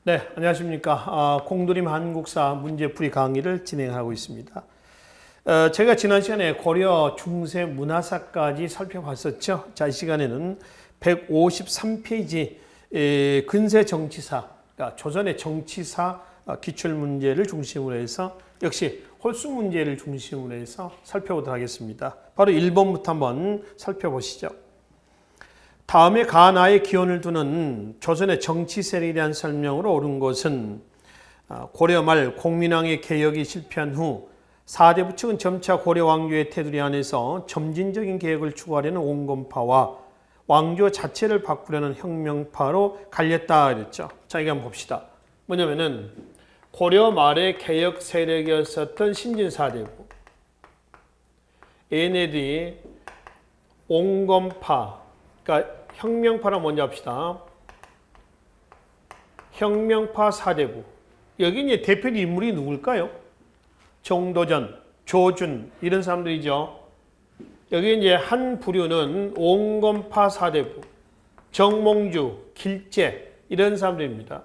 네, 안녕하십니까. 공돌임 한국사 문제풀이 강의를 진행하고 있습니다. 제가 지난 시간에 고려 중세 문화사까지 살펴봤었죠. 자, 이 시간에는 153페이지 근세 정치사, 그러니까 조선의 정치사 기출 문제를 중심으로 해서 역시 홀수 문제를 중심으로 해서 살펴보도록 하겠습니다. 바로 1번부터 한번 살펴보시죠. 다음에 가나의 기원을 두는 조선의 정치 세력에 대한 설명으로 옳은 것은 고려 말 공민왕의 개혁이 실패한 후 4대부 측은 점차 고려 왕조의 테두리 안에서 점진적인 개혁을 추구하려는 온건파와 왕조 자체를 바꾸려는 혁명파로 갈렸다 그랬죠. 자, 이거 한번 봅시다. 뭐냐면은 고려 말의 개혁 세력이었었던 신진 4대부 얘네들이 온건파, 그러니까 혁명파라 먼저 합시다. 혁명파 4대부. 여기 이제 대표 인물이 누굴까요? 정도전, 조준 이런 사람들이죠. 여기 이제 한 부류는 온건파 4대부, 정몽주, 길재 이런 사람들입니다.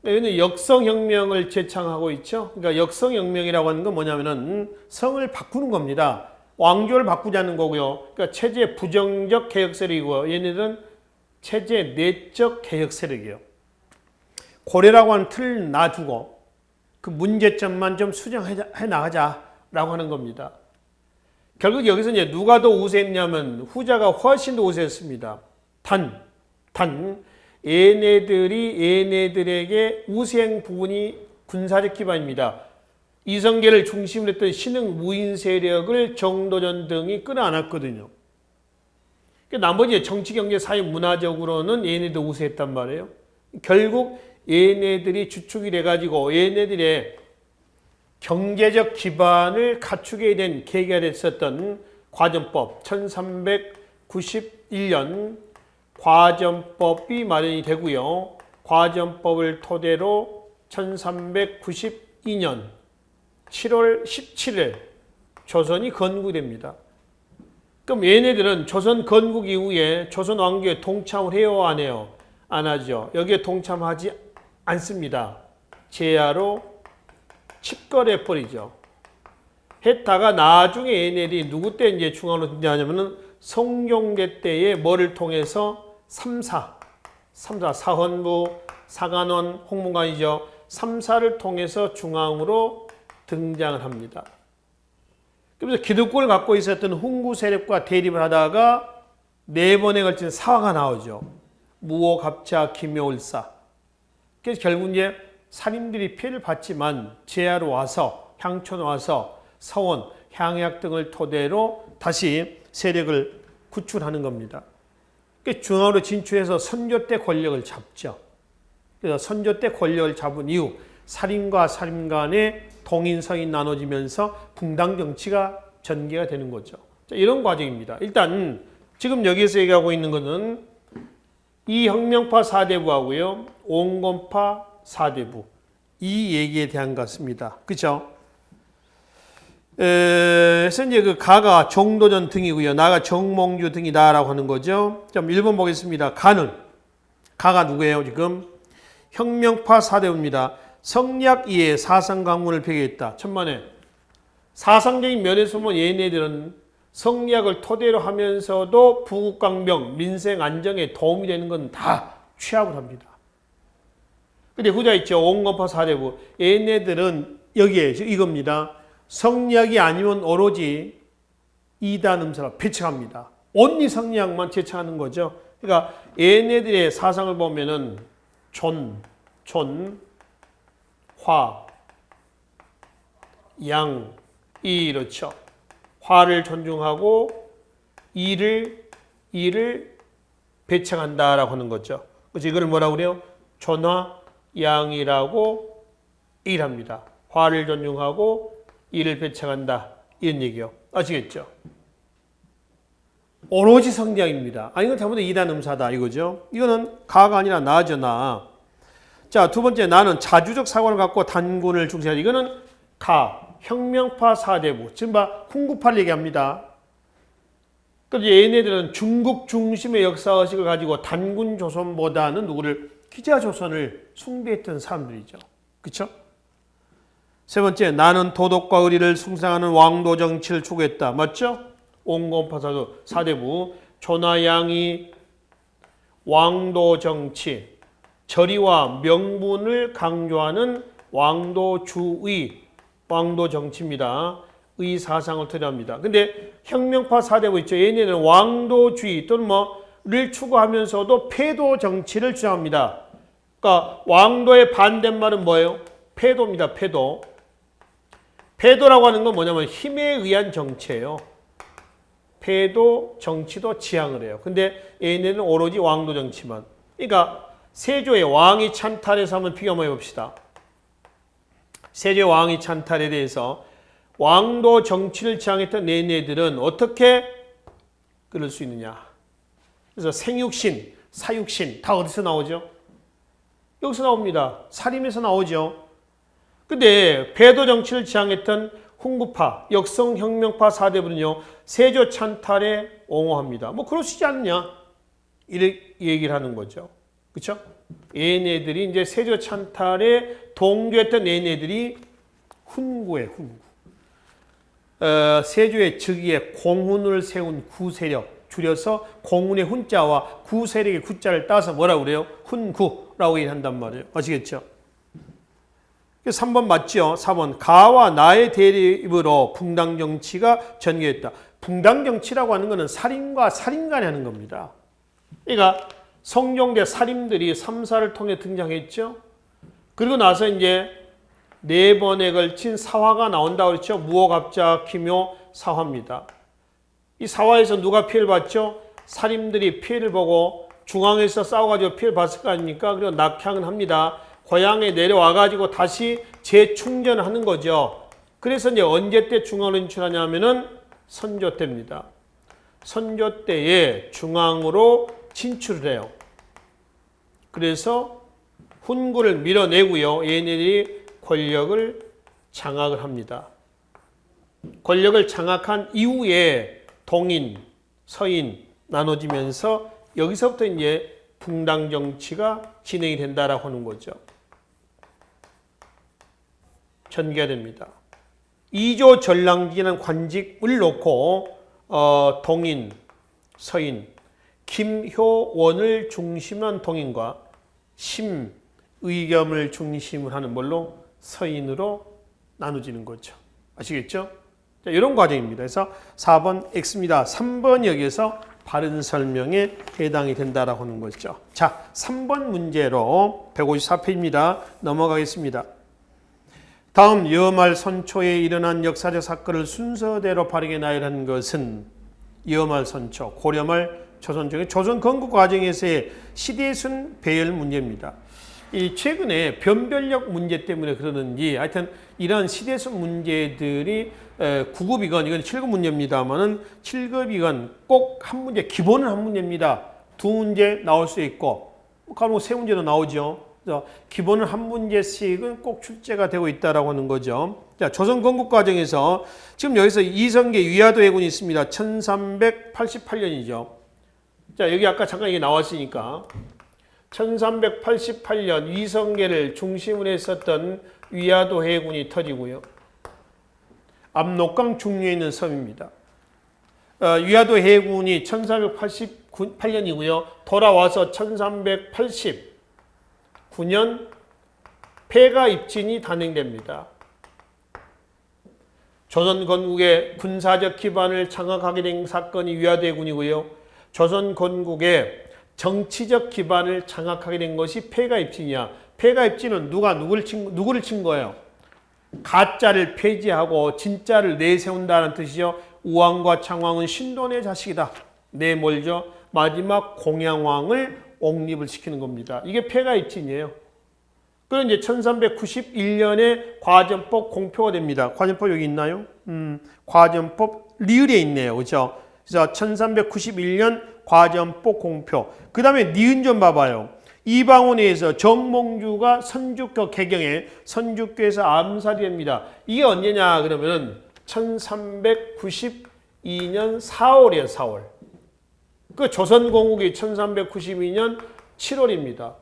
여기는 역성혁명을 제창하고 있죠. 그러니까 역성혁명이라고 하는 건 뭐냐면은 성을 바꾸는 겁니다. 왕조를 바꾸자는 거고요. 그러니까 체제 부정적 개혁 세력이고요. 얘네들은 체제 내적 개혁 세력이에요. 고려라고 하는 틀을 놔두고 그 문제점만 좀 수정해 나가자라고 하는 겁니다. 결국 여기서 이제 누가 더 우세했냐면 후자가 훨씬 더 우세했습니다. 단 얘네들에게 우세한 부분이 군사적 기반입니다. 이성계를 중심으로 했던 신흥 무인 세력을 정도전 등이 끌어안았거든요. 나머지 정치, 경제, 사회, 문화적으로는 얘네들 우세했단 말이에요. 결국 얘네들이 주축이 돼가지고 얘네들의 경제적 기반을 갖추게 된 계기가 됐었던 과전법 1391년 과전법이 마련이 되고요. 과전법을 토대로 1392년 7월 17일 조선이 건국됩니다. 그럼 얘네들은 조선 건국 이후에 조선 왕조에 동참을 해요, 안 해요? 안 하죠. 여기에 동참하지 않습니다. 제야로 칩거래 버리죠. 했다가 나중에 얘네들이 누구 때 이제 중앙으로 등장하냐면은 성종대 때에 뭐를 통해서 3사, 사헌부, 사간원, 홍문관이죠. 3사를 통해서 중앙으로 등장을 합니다. 그래서 기득권을 갖고 있었던 훈구 세력과 대립을 하다가 4번에 걸친 사화가 나오죠. 무호, 갑차, 기묘을사. 그래서 결국 이제 살인들이 피해를 받지만 제야로 와서 향촌 와서 서원, 향약 등을 토대로 다시 세력을 구출하는 겁니다. 중앙으로 진출해서 선조 때 권력을 잡죠. 그래서 선조 때 권력을 잡은 이후 살인과 살인 간의 동인성이 나눠지면서 붕당 정치가 전개가 되는 거죠. 자, 이런 과정입니다. 일단 지금 여기서 얘기하고 있는 것은 이 혁명파 4대부하고요. 온건파 4대부. 이 얘기에 대한 것 같습니다. 그렇죠? 그래서 이제 그 가가 정도전 등이고요. 나가 정몽주 등이다라고 하는 거죠. 자, 1번 보겠습니다. 가가 누구예요? 지금 혁명파 4대부입니다. 성리학 이해 사상 강문을 폐기했다. 천만에 사상적인 면에서 보면 얘네들은 성리학을 토대로 하면서도 부국강병, 민생 안정에 도움이 되는 건 다 취합을 합니다. 근데 후자 있죠. 온건파 4대부. 얘네들은 여기에 이겁니다. 성리학이 아니면 오로지 이단음사로 배척합니다. 온리 성리학만 제청하는 거죠. 그러니까 얘네들의 사상을 보면은 화, 양, 이렇죠. 화를 존중하고 이를 배척한다라고 하는 거죠. 그래서 이걸 뭐라고 그래요? 존화, 양이라고 일합니다. 화를 존중하고 이를 배척한다. 이런 얘기요. 아시겠죠? 오로지 성리학입니다. 이건 잘못해 이단음사다 이거죠. 이거는 가가 아니라 나죠, 나. 자, 두 번째, 나는 자주적 사고를 갖고 단군을 중시하다. 이거는 혁명파 4대부. 지금 훈구파를 얘기합니다. 그래서 얘네들은 중국 중심의 역사의식을 가지고 단군 조선보다는 누구를 기자조선을 숭배했던 사람들이죠. 그렇죠? 세 번째, 나는 도덕과 의리를 숭상하는 왕도 정치를 추구했다. 맞죠? 온건파사도 사대부 조나양이 왕도 정치, 절의와 명분을 강조하는 왕도주의, 왕도 정치입니다. 의 사상을 토대합니다. 근데 혁명파 사대부 있죠. 얘네는 왕도주의 또는 를 추구하면서도 패도 정치를 주장합니다. 그러니까 왕도의 반대말은 뭐예요? 패도입니다. 패도. 패도라고 하는 건 뭐냐면 힘에 의한 정치예요. 패도 정치도 지향을 해요. 근데 얘네는 오로지 왕도 정치만. 그러니까 세조의 왕위 찬탈에서 한번 비교 한번 해봅시다. 세조의 왕위 찬탈에 대해서 왕도 정치를 지향했던 얘네들은 어떻게 그럴 수 있느냐. 그래서 생육신, 사육신 다 어디서 나오죠? 여기서 나옵니다. 사림에서 나오죠. 근데 패도 정치를 지향했던 훈구파, 역성혁명파 사대부는요. 세조 찬탈에 옹호합니다. 그러시지 않느냐? 이렇게 얘기를 하는 거죠. 그렇죠? 얘네들이 이제 세조 찬탈에 동조했던 얘네들이 훈구예요. 훈구. 세조의 즉위에 공훈을 세운 구세력, 줄여서 공훈의 훈자와 구세력의 구자를 따서 뭐라고 그래요? 훈구라고 얘기한단 말이에요. 아시겠죠? 3번 맞죠? 4번 가와 나의 대립으로 붕당 정치가 전개했다. 붕당 정치라고 하는 것은 살인과 살인간이 하는 겁니다. 그러니까 성종대 살인들이 3사를 통해 등장했죠. 그리고 나서 이제 4번에 걸친 사화가 나온다고 그랬죠. 무호갑자, 기묘, 사화입니다. 이 사화에서 누가 피해를 봤죠? 살인들이 피해를 보고 중앙에서 싸워가지고 피해를 봤을 거 아닙니까? 그리고 낙향을 합니다. 고향에 내려와가지고 다시 재충전을 하는 거죠. 그래서 이제 언제 때 중앙으로 진출하냐면은 선조 때입니다. 선조 때에 중앙으로 진출을 해요. 그래서 훈구를 밀어내고요. 얘네들이 권력을 장악을 합니다. 권력을 장악한 이후에 동인, 서인 나눠지면서 여기서부터 이제 붕당 정치가 진행이 된다라고 하는 거죠. 전개가 됩니다. 2조 전랑기라는 관직을 놓고 동인, 서인, 김효원을 중심으로 한 동인과 심의겸을 중심으로 하는 뭘로 서인으로 나눠지는 거죠. 아시겠죠? 자, 이런 과정입니다. 그래서 4번 X입니다. 3번 여기에서 바른 설명에 해당이 된다라고 하는 거죠. 자, 3번 문제로 154페이지입니다. 넘어가겠습니다. 다음 여말 선초에 일어난 역사적 사건을 순서대로 바르게 나열한 것은 여말 선초, 고려말 조선 중에 조선 건국 과정에서의 시대순 배열 문제입니다. 이 최근에 변별력 문제 때문에 그러는지 하여튼 이런 시대순 문제들이 9급이건 이건 7급 문제입니다만은 7급이건 꼭 한 문제, 기본은 한 문제입니다. 2문제 나올 수 있고 간혹 3문제도 나오죠. 그래서 기본은 한 문제씩은 꼭 출제가 되고 있다라고 하는 거죠. 자, 조선 건국 과정에서 지금 여기서 이성계 위화도 해군이 있습니다. 1388년이죠. 자, 여기 아까 잠깐 이게 나왔으니까 1388년 이성계를 중심으로 했었던 위화도 해군이 터지고요. 압록강 중류에 있는 섬입니다. 위화도 해군이 1388년이고요. 돌아와서 1389년 폐가 입진이 단행됩니다. 조선 건국의 군사적 기반을 장악하게 된 사건이 위화도 해군이고요. 조선 건국의 정치적 기반을 장악하게 된 것이 폐가 입진이야. 폐가 입진은 누구를 친 거예요? 가짜를 폐지하고 진짜를 내세운다는 뜻이죠. 우왕과 창왕은 신돈의 자식이다. 내몰죠. 마지막 공양왕을 옹립을 시키는 겁니다. 이게 폐가 입진이에요. 그럼 이제 1391년에 과전법 공표가 됩니다. 과전법 여기 있나요? 과전법 리을에 있네요. 그렇죠? 그래서 1391년 과전법 공표. 그 다음에 니은 좀 봐봐요. 이방원에서 정몽주가 선주교 개경에 선주교에서 암살이 됩니다. 이게 언제냐 그러면 1392년 4월이에요. 4월. 그 조선공국이 1392년 7월입니다.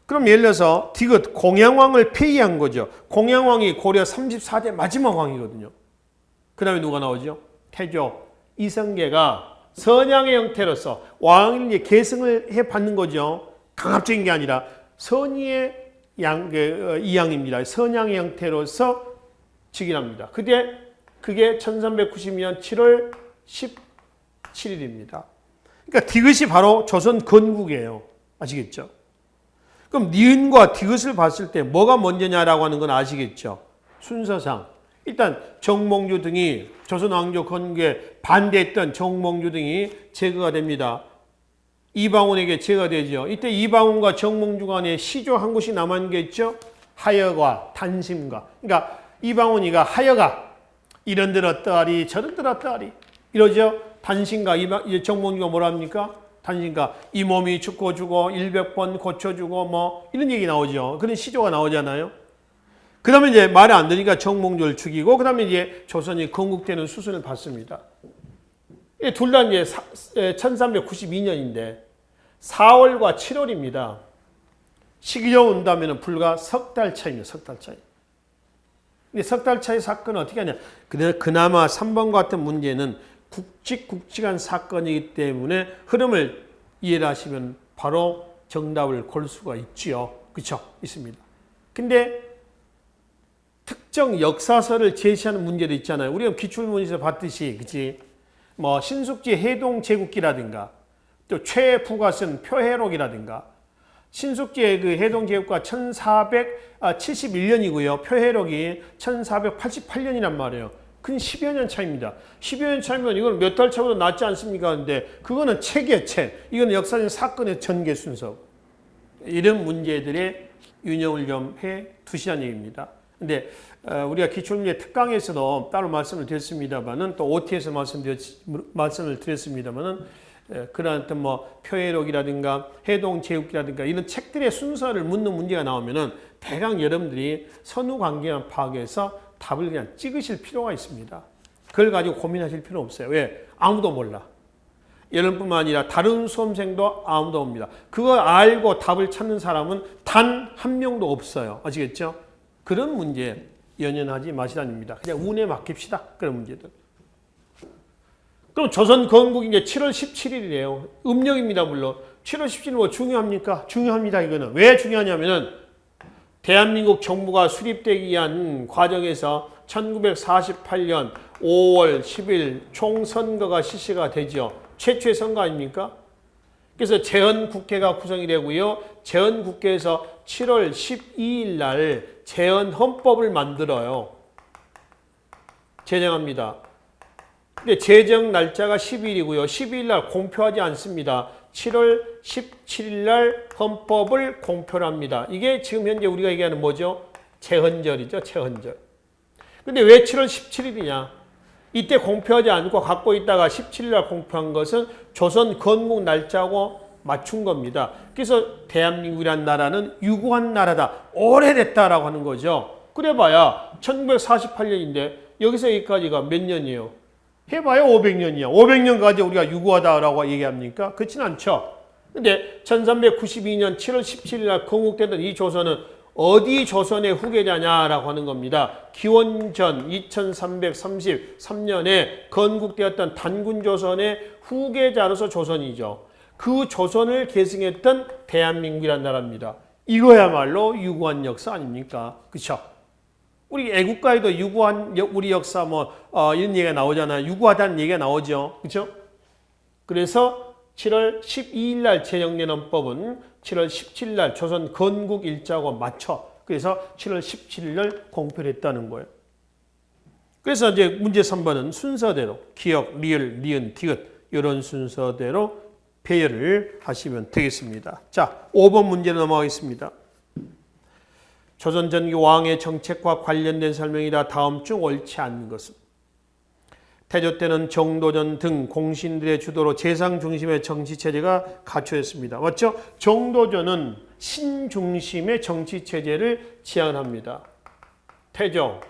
그럼 예를 들어서 디귿 공양왕을 폐위한 거죠. 공양왕이 고려 34대 마지막 왕이거든요. 그 다음에 누가 나오죠? 태조 이성계가 선양의 형태로서 왕을 이제 계승을 해 받는 거죠. 강압적인 게 아니라 선의의 이양입니다. 선양의 형태로서 즉위합니다. 그게 1392년 7월 17일입니다. 그러니까 디귿이 바로 조선 건국이에요. 아시겠죠? 그럼 니은과 디귿을 봤을 때 뭐가 먼저냐라고 하는 건 아시겠죠? 순서상. 일단 정몽주 등이 조선 왕조 건국에 반대했던 정몽주 등이 제거가 됩니다. 이방원에게 제거되죠. 이때 이방원과 정몽주 간에 시조 한 곳이 남은 게 있죠. 하여가 단심과. 그러니까 이방원이가 하여가 이런 들었다리 저런 들었다리 이러죠. 단심과 정몽주가 뭐라 합니까? 단심과 이 몸이 죽고 100번 고쳐주고 뭐 이런 얘기 나오죠. 그런 시조가 나오잖아요. 그 다음에 이제 말이 안 되니까 정몽주를 죽이고 그 다음에 이제 조선이 건국되는 수순을 받습니다. 둘 다 이제 1392년인데 4월과 7월입니다. 시기적으로 온다면 불과 석 달 차이입니다. 석 달 차이. 근데 석 달 차이 사건은 어떻게 하냐. 그나마 3번 같은 문제는 굵직굵직한 사건이기 때문에 흐름을 이해를 하시면 바로 정답을 골 수가 있지요. 그렇죠? 있습니다. 근데 특정 역사서를 제시하는 문제도 있잖아요. 우리가 기출문제에서 봤듯이, 그치? 뭐, 신숙지 해동제국기라든가, 또 최부가 쓴 표해록이라든가, 신숙지의 그 해동제국가 1471년이고요. 표해록이 1488년이란 말이에요. 근 10여 년 차이입니다. 10여 년 차이면 이건 몇 달 차보다 낫지 않습니까? 근데 그거는 책이에요, 책. 이건 역사적 사건의 전개 순서. 이런 문제들의 윤영을 좀 해 두시라는 얘기입니다. 근데 우리가 기출문제 특강에서도 따로 말씀을 드렸습니다만은 또 OT에서 말씀을 드렸습니다만은 그런 어떤 뭐 표해록이라든가 해동제국기라든가 이런 책들의 순서를 묻는 문제가 나오면은 대강 여러분들이 선후 관계만 파악해서 답을 그냥 찍으실 필요가 있습니다. 그걸 가지고 고민하실 필요 없어요. 왜? 아무도 몰라. 여러분뿐만 아니라 다른 수험생도 아무도 옵니다. 그걸 알고 답을 찾는 사람은 단 한 명도 없어요. 아시겠죠? 그런 문제 연연하지 마시라입니다. 그냥 운에 맡깁시다. 그런 문제들. 그럼 조선 건국이 이제 7월 17일이에요. 음력입니다, 물론. 7월 17일 뭐 중요합니까? 중요합니다, 이거는. 왜 중요하냐면은 대한민국 정부가 수립되기 위한 과정에서 1948년 5월 10일 총선거가 실시가 되죠. 최초의 선거 아닙니까? 그래서 재헌국회가 구성이 되고요. 재헌국회에서 7월 12일 날 재헌헌법을 만들어요. 제정합니다. 근데 제정 날짜가 10일이고요. 12일 날 공표하지 않습니다. 7월 17일 날 헌법을 공표를 합니다. 이게 지금 현재 우리가 얘기하는 뭐죠? 재헌절이죠. 재헌절. 근데 왜 7월 17일이냐? 이때 공표하지 않고 갖고 있다가 17일 날 공표한 것은 조선 건국 날짜하고 맞춘 겁니다. 그래서 대한민국이란 나라는 유구한 나라다. 오래됐다라고 하는 거죠. 그래봐야 1948년인데 여기서 여기까지가 몇 년이에요? 해봐야 500년이야. 500년까지 우리가 유구하다라고 얘기합니까? 그렇진 않죠. 근데 1392년 7월 17일 날 건국되던 이 조선은 어디 조선의 후계자냐라고 하는 겁니다. 기원전 2333년에 건국되었던 단군조선의 후계자로서 조선이죠. 그 조선을 계승했던 대한민국이란 나라입니다. 이거야말로 유구한 역사 아닙니까? 그렇죠? 우리 애국가에도 유구한 우리 역사 이런 얘기가 나오잖아요. 유구하다는 얘기가 나오죠. 그렇죠? 그래서 7월 12일 날 제정된 헌법은 7월 17일 날 조선 건국 일자하고 맞춰. 그래서 7월 17일 날 공표를 했다는 거예요. 그래서 이제 문제 3번은 순서대로 기역, 리을, 니은, 디귿 이런 순서대로 배열을 하시면 되겠습니다. 자, 5번 문제로 넘어가겠습니다. 조선 전기 왕의 정책과 관련된 설명이다. 다음 중 옳지 않는 것은? 태조 때는 정도전 등 공신들의 주도로 재상 중심의 정치 체제가 갖춰졌습니다. 맞죠? 정도전은 신 중심의 정치 체제를 지향합니다. 태종,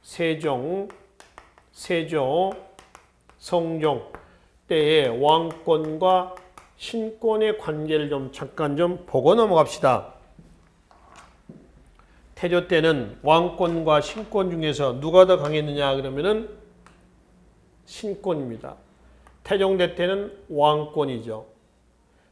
세종, 세조, 성종 때의 왕권과 신권의 관계를 좀 잠깐 좀 보고 넘어갑시다. 태조 때는 왕권과 신권 중에서 누가 더 강했느냐 그러면은 신권입니다. 태종대 때는 왕권이죠.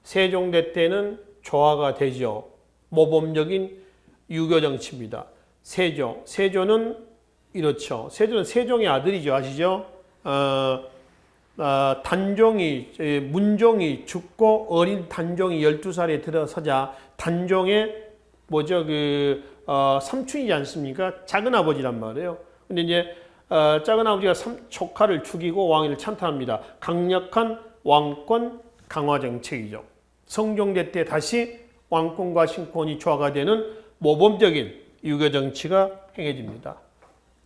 세종대 때는 조화가 되죠. 모범적인 유교 정치입니다. 세조는 이렇죠. 세조는 세종의 아들이죠. 아시죠? 문종이 죽고 어린 단종이 12살에 들어서자 단종의 삼촌이지 않습니까? 작은 아버지란 말이에요. 근데 이제 작은 아버지가 조카를 죽이고 왕위를 찬탈합니다. 강력한 왕권 강화 정책이죠. 성종대 때 다시 왕권과 신권이 조화가 되는 모범적인 유교 정치가 행해집니다.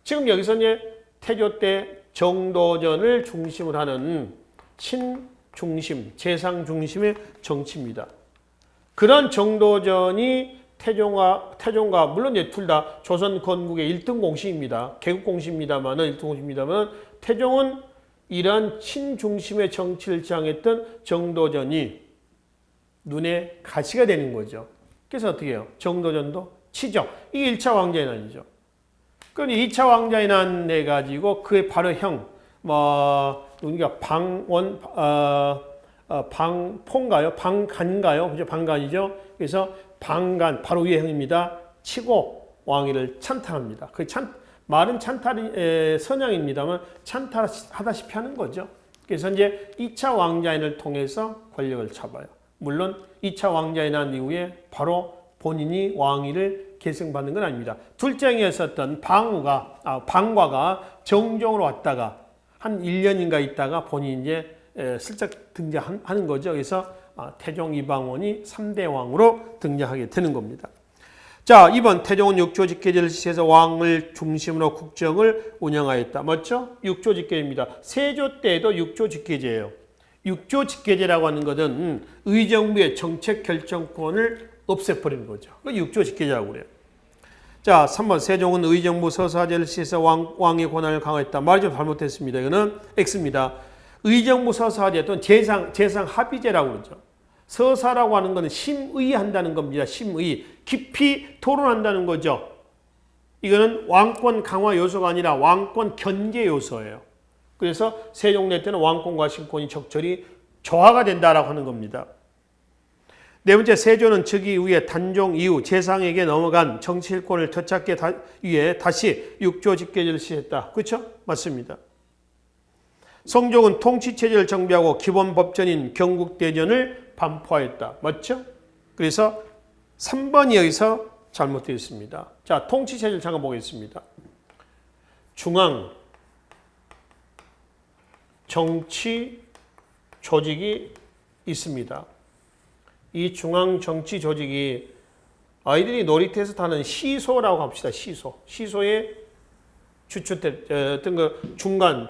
지금 여기서 이제 태조 때 정도전을 중심으로 하는 신중심, 재상 중심의 정치입니다. 그런 정도전이 태종과 물론 둘 다 조선 건국의 1등 공신입니다. 개국 공신입니다만은 1등 공신입니다만 태종은 이러한 신중심의 정치를 지향했던 정도전이 눈에 가시가 되는 거죠. 그래서 어떻게 해요? 정도전도 치죠. 이게 1차 왕자의 난이죠. 그럼 2차 왕자의 난 내가지고 그의 바로 형, 우리가 방포인가요? 방간가요? 그죠? 방간이죠. 그래서 방간, 바로 위의 형입니다. 치고 왕위를 찬탈합니다. 말은 찬탈이 선양입니다만 찬탈하다시피 하는 거죠. 그래서 이제 2차 왕자인을 통해서 권력을 잡아요. 물론 2차 왕자인 난 이후에 바로 본인이 왕위를 계승받는 건 아닙니다. 둘째 형이었었던 방과가 정종으로 왔다가 한 1년인가 있다가 본인이 이제 슬쩍 등장하는 거죠. 그래서 태종 이방원이 3대 왕으로 등장하게 되는 겁니다. 자, 이번 태종은 육조직계제를 시해서 왕을 중심으로 국정을 운영하였다. 맞죠? 육조직계제입니다. 세조 때도 육조직계제예요. 육조직계제라고 하는 것은 의정부의 정책 결정권을 없애버리는 거죠. 그 육조직계제라고 그래요. 자, 3번 세종은 의정부 서사제를 시해서 왕의 권한을 강화했다. 말이 좀 잘못됐습니다. 이거는 X입니다. 의정부 서사제 또는 재상 합의제라고 그러죠. 서사라고 하는 것은 심의한다는 겁니다. 심의. 깊이 토론한다는 거죠. 이거는 왕권 강화 요소가 아니라 왕권 견제 요소예요. 그래서 세종대 때는 왕권과 신권이 적절히 조화가 된다라고 하는 겁니다. 네 번째, 세조는 즉위 이후에 단종 이후 재상에게 넘어간 정치일권을 되찾기 위해 다시 육조직계제를 시했다. 그렇죠? 맞습니다. 성종은 통치체제를 정비하고 기본법전인 경국대전을 반포하였다. 맞죠? 그래서 3번이 여기서 잘못되어 있습니다. 자, 통치체제를 잠깐 보겠습니다. 중앙 정치 조직이 있습니다. 이 중앙 정치 조직이 아이들이 놀이터에서 타는 시소라고 합시다. 시소의 주축대 어떤 그 중간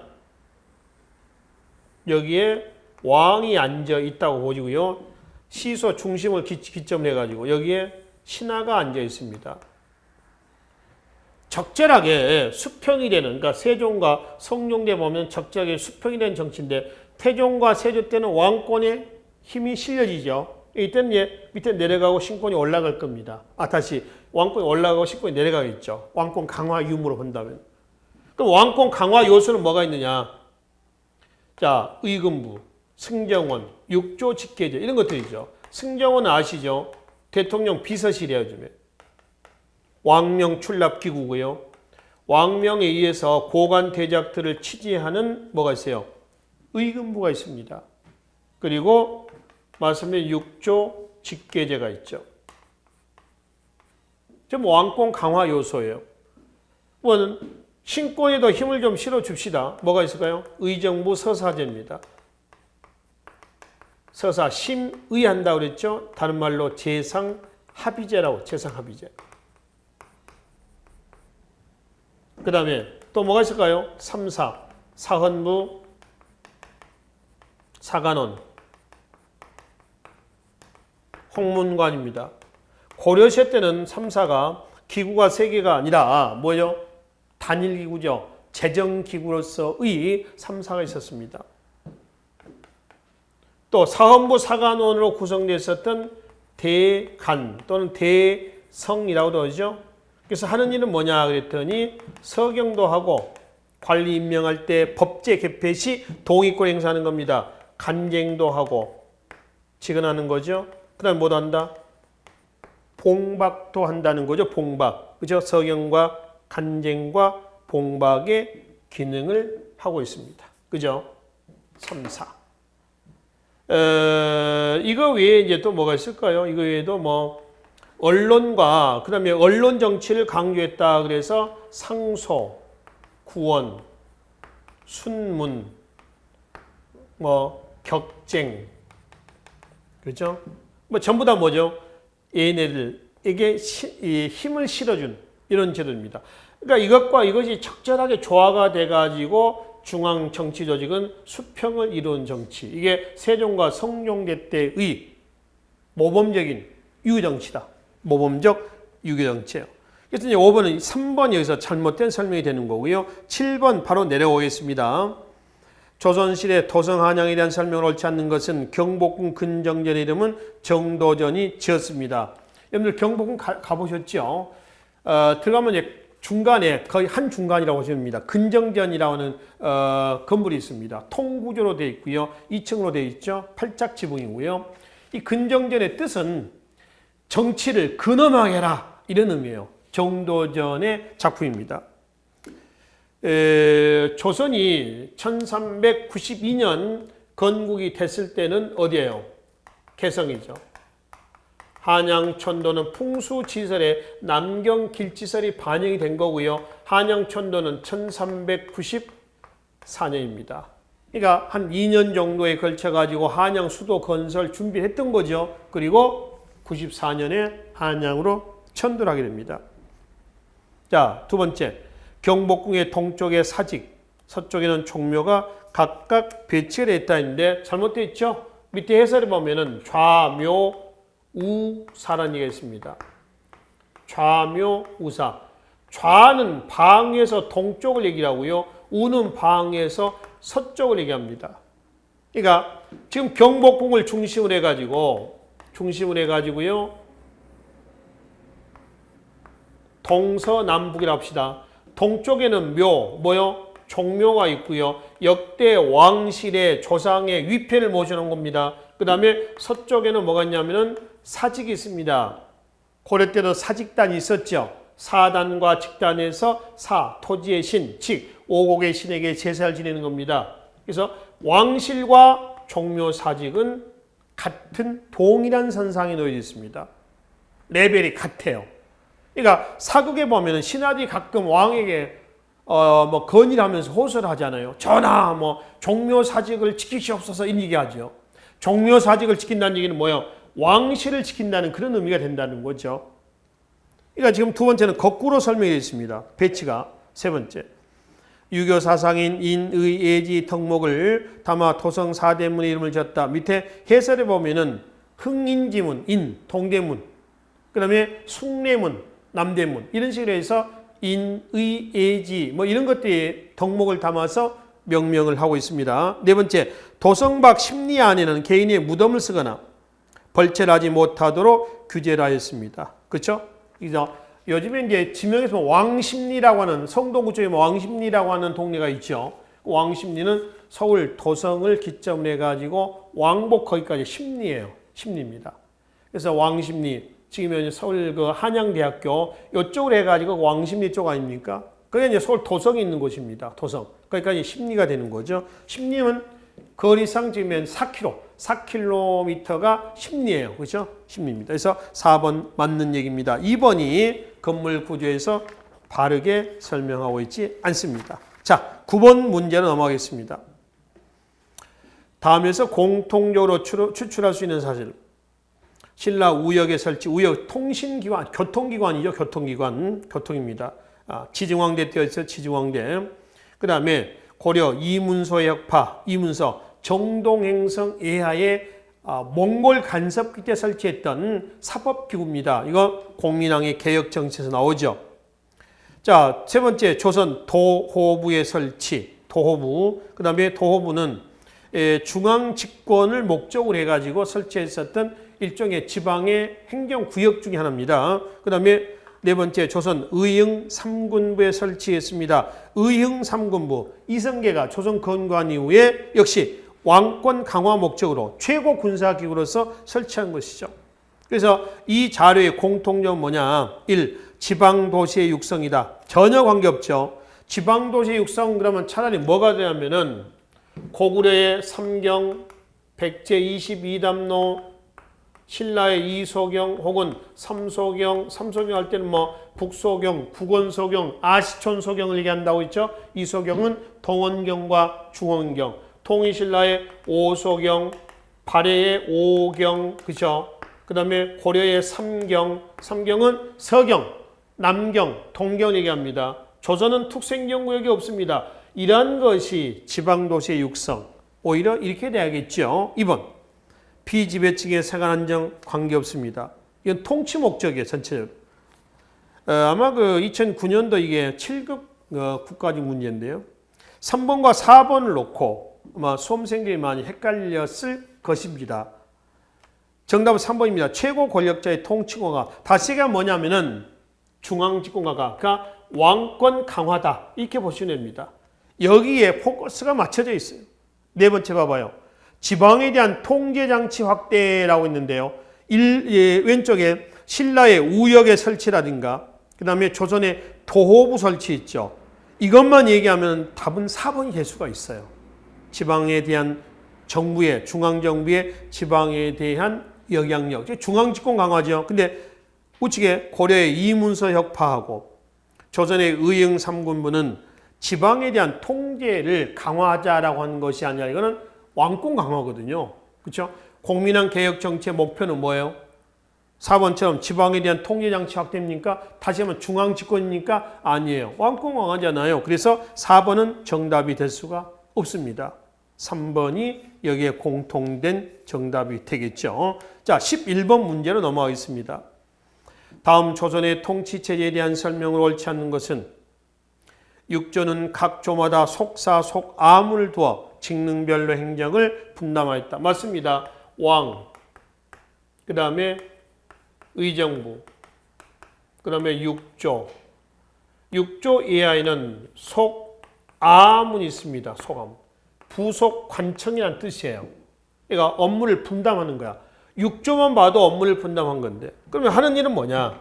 여기에 왕이 앉아 있다고 보시고요. 시소 중심을 기점으로 해가지고 여기에 신하가 앉아 있습니다. 적절하게 수평이 되는, 그러니까 세종과 성종대 보면 적절하게 수평이 되는 정치인데 태종과 세조 때는 왕권의 힘이 실려지죠. 이때는 밑에 내려가고 신권이 올라갈 겁니다. 다시 왕권이 올라가고 신권이 내려가겠죠. 왕권 강화 유무로 본다면. 그럼 왕권 강화 요소는 뭐가 있느냐? 자, 의금부, 승정원, 육조직계제 이런 것들이죠. 승정원은 아시죠? 대통령 비서실이에요, 요즘에. 왕명 출납기구고요. 왕명에 의해서 고관 대작들을 치지하는 뭐가 있어요? 의금부가 있습니다. 그리고 말씀드린 육조직계제가 있죠. 좀 왕권 강화 요소예요. 이거는 신권에도 힘을 좀 실어줍시다. 뭐가 있을까요? 의정부 서사제입니다. 서사, 심의한다고 그랬죠? 다른 말로 재상합의제라고, 재상합의제. 그 다음에 또 뭐가 있을까요? 3사, 사헌부, 사관원, 홍문관입니다. 고려시대 때는 3사가 기구가 3개가 아니라 뭐예요? 단일기구죠. 재정기구로서의 3사가 있었습니다. 또 사헌부 사관원으로 구성되어 있었던 대간 또는 대성이라고도 하죠. 그래서 하는 일은 뭐냐 그랬더니 서경도 하고 관리 임명할 때 법제 개폐 시 동의권 행사하는 겁니다. 간쟁도 하고 직언하는 거죠. 그 다음에 뭐 한다? 봉박도 한다는 거죠. 봉박. 그죠? 서경과 간쟁과 봉박의 기능을 하고 있습니다. 그죠? 3, 4. 이거 외에 이제 또 뭐가 있을까요? 이거 외에도 뭐 언론과 그다음에 언론 정치를 강조했다. 그래서 상소, 구원, 순문, 뭐 격쟁, 그렇죠? 뭐 전부 다 뭐죠? 얘네들에게 힘을 실어준 이런 제도입니다. 그러니까 이것과 이것이 적절하게 조화가 돼가지고 중앙 정치 조직은 수평을 이룬 정치. 이게 세종과 성종대 때의 모범적인 유정치다. 모범적 유교정치예요. 그래서 이제 5번은 3번 여기서 잘못된 설명이 되는 거고요. 7번 바로 내려오겠습니다. 조선시대 도성한양에 대한 설명을 옳지 않는 것은 경복궁 근정전의 이름은 정도전이 지었습니다. 여러분들 경복궁 가보셨죠? 들어가면 이제 중간에 거의 한 중간이라고 보시면 됩니다. 근정전이라고 하는 건물이 있습니다. 통구조로 되어 있고요. 2층으로 되어 있죠. 팔짝 지붕이고요. 이 근정전의 뜻은 정치를 근엄하게 해라 이런 의미예요. 정도전의 작품입니다. 조선이 1392년 건국이 됐을 때는 어디예요? 개성이죠. 한양천도는 풍수지설에 남경길지설이 반영이 된 거고요. 한양천도는 1394년입니다. 그러니까 한 2년 정도에 걸쳐가지고 한양 수도 건설 준비했던 거죠. 그리고 94년에 한양으로 천도를 하게 됩니다. 자, 두 번째. 경복궁의 동쪽에 사직, 서쪽에는 종묘가 각각 배치가 되어 있다 했는데 잘못되어 있죠? 밑에 해설을 보면은 좌묘, 우사라는 얘기가 있습니다. 좌묘, 우사. 좌는 방에서 동쪽을 얘기하고요. 우는 방에서 서쪽을 얘기합니다. 그러니까 지금 경복궁을 중심으로 해가지고요. 동서남북이라 합시다. 동쪽에는 묘, 뭐요? 종묘가 있고요. 역대 왕실의 조상의 위패를 모셔놓은 겁니다. 그 다음에 서쪽에는 뭐가 있냐면은 사직이 있습니다. 고려 때도 사직단이 있었죠. 사단과 직단에서 사, 토지의 신, 직, 오곡의 신에게 제사를 지내는 겁니다. 그래서 왕실과 종묘 사직은 같은 동일한 선상에 놓여 있습니다. 레벨이 같아요. 그러니까 사극에 보면은 신하들이 가끔 왕에게 뭐 건의를 하면서 호소를 하잖아요. 전하, 뭐 종묘 사직을 지키시옵소서 이 얘기하죠. 종묘 사직을 지킨다는 얘기는 뭐예요? 왕실을 지킨다는 그런 의미가 된다는 거죠. 그러니까 지금 두 번째는 거꾸로 설명이 있습니다. 배치가. 세 번째. 유교 사상인 인의 예지 덕목을 담아 도성 사대문의 이름을 지었다. 밑에 해설에 보면은 흥인지문, 인, 동대문, 그 다음에 숭례문, 남대문 이런 식으로 해서 인의 예지 뭐 이런 것들이 덕목을 담아서 명명을 하고 있습니다. 네 번째, 도성 밖 심리 안에는 개인의 무덤을 쓰거나 벌채를 하지 못하도록 규제를 하였습니다. 그렇죠? 그래서 요즘에 이제 지명에서 왕십리라고 하는 성동구 쪽에 왕십리라고 하는 동네가 있죠. 왕십리는 서울 도성을 기점으로 해가지고 왕복 거기까지 십리예요. 십리입니다. 그래서 왕십리 지금 서울 그 한양대학교 이쪽으로 해가지고 왕십리 쪽 아닙니까? 그게 이제 서울 도성에 있는 곳입니다. 도성. 거기까지 십리가 되는 거죠. 십리는 거리상 지금 4km가 십리예요. 그렇죠? 십리입니다. 그래서 4번 맞는 얘기입니다. 2번이 건물 구조에서 바르게 설명하고 있지 않습니다. 자, 9번 문제로 넘어가겠습니다. 다음에서 공통적으로 추출할 수 있는 사실. 신라 우역의 설치, 우역 통신기관, 교통기관이죠. 교통입니다. 치증왕대 때였어요. 치증왕대. 그 다음에 고려 이문서의 혁파, 이문서 정동행성 예하에 몽골 간섭기 때 설치했던 사법기구입니다. 이거 공민왕의 개혁정치에서 나오죠. 자, 세 번째 조선 도호부의 설치, 도호부. 그 다음에 도호부는 중앙 집권을 목적으로 해가지고 설치했었던 일종의 지방의 행정구역 중에 하나입니다. 그 다음에 네 번째, 조선 의흥 3군부에 설치했습니다. 의흥 3군부, 이성계가 조선 건국한 이후에 역시 왕권 강화 목적으로 최고 군사기구로서 설치한 것이죠. 그래서 이 자료의 공통점은 뭐냐? 1. 지방도시의 육성이다. 전혀 관계없죠. 지방도시의 육성 그러면 차라리 뭐가 되냐면은 고구려의 삼경, 백제 22담로, 신라의 이소경 혹은 삼소경 할 때는 뭐 북소경, 북원소경, 아시촌소경을 얘기한다고 했죠. 이소경은 동원경과 중원경, 통일신라의 오소경, 발해의 오경, 그죠? 그 다음에 고려의 삼경은 서경, 남경, 동경을 얘기합니다. 조선은 특수행정구역이 없습니다. 이러한 것이 지방도시의 육성. 오히려 이렇게 돼야겠죠. 2번. 비지배층의 생활 안정 관계없습니다. 이건 통치 목적이에요, 전체적으로. 아마 그 2009년도 이게 7급 국가직 문제인데요. 3번과 4번을 놓고 아마 수험생들이 많이 헷갈렸을 것입니다. 정답은 3번입니다. 최고 권력자의 통치권과 다시 얘기하면 뭐냐면은 중앙집권과가 그러니까 왕권 강화다. 이렇게 보시면 됩니다. 여기에 포커스가 맞춰져 있어요. 네 번째 봐봐요. 지방에 대한 통제장치 확대라고 있는데요. 왼쪽에 신라의 우역의 설치라든가 그 다음에 조선의 도호부 설치 있죠. 이것만 얘기하면 답은 4번이 될 수가 있어요. 지방에 대한 정부의 중앙정부의 지방에 대한 영향력. 중앙집권 강화죠. 근데 우측에 고려의 이문서 혁파하고 조선의 의흥 3군부는 지방에 대한 통제를 강화하자라고 하는 것이 아니라 이거는 왕권 강화거든요. 그렇죠? 국민한 개혁 정치의 목표는 뭐예요? 4번처럼 지방에 대한 통제 장치 확대입니까? 다시 한번 중앙 집권입니까? 아니에요. 왕권 강화잖아요. 그래서 4번은 정답이 될 수가 없습니다. 3번이 여기에 공통된 정답이 되겠죠. 자, 11번 문제로 넘어가겠습니다. 다음 조선의 통치체제에 대한 설명을 옳지 않는 것은 육조는 각 조마다 속사, 속암을 두어 직능별로 행정을 분담하였다. 맞습니다. 왕, 그 다음에 의정부, 그 다음에 육조. 육조 이하에는 속암은 있습니다. 속암. 부속 관청이라는 뜻이에요. 그러니까 업무를 분담하는 거야. 육조만 봐도 업무를 분담한 건데. 그러면 하는 일은 뭐냐?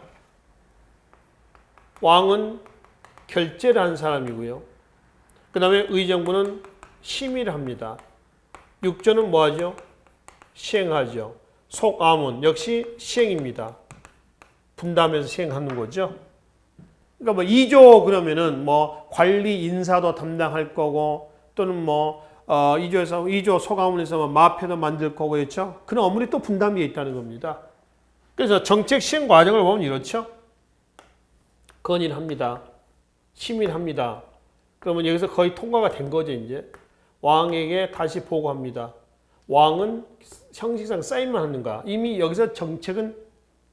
왕은 결재를 한 사람이고요. 그 다음에 의정부는 심의를 합니다. 육조는 뭐하죠? 시행하죠. 속암은 역시 시행입니다. 분담해서 시행하는 거죠. 그러니까 뭐 2조 그러면은 뭐 관리 인사도 담당할 거고 또는 뭐 2조 속암원에서 뭐 마표도 만들 거고 그렇죠. 그런 업무들이 또 분담이 있다는 겁니다. 그래서 정책 시행 과정을 보면 이렇죠. 건의를 합니다. 심의를 합니다. 그러면 여기서 거의 통과가 된 거죠, 이제. 왕에게 다시 보고합니다. 왕은 형식상 사인만 하는가? 이미 여기서 정책은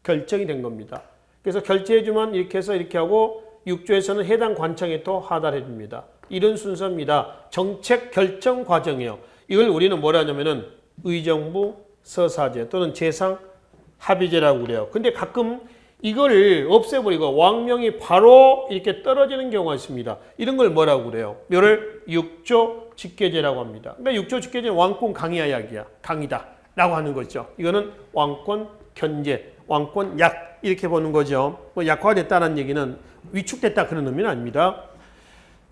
결정이 된 겁니다. 그래서 결제해주면 이렇게 해서 이렇게 하고 6조에서는 해당 관청에 또 하달해 줍니다. 이런 순서입니다. 정책 결정 과정이에요. 이걸 우리는 뭐라 하냐면은 의정부 서사제 또는 재상 합의제라고 그래요. 근데 가끔 이걸 없애버리고 왕명이 바로 이렇게 떨어지는 경우가 있습니다. 이런 걸 뭐라고 그래요? 이걸 육조 직계제라고 합니다. 그러니까 육조 직계제는 왕권 강의하약이야. 강이다. 라고 하는 거죠. 이거는 왕권 견제, 왕권 약 이렇게 보는 거죠. 뭐 약화됐다는 얘기는 위축됐다 그런 의미는 아닙니다.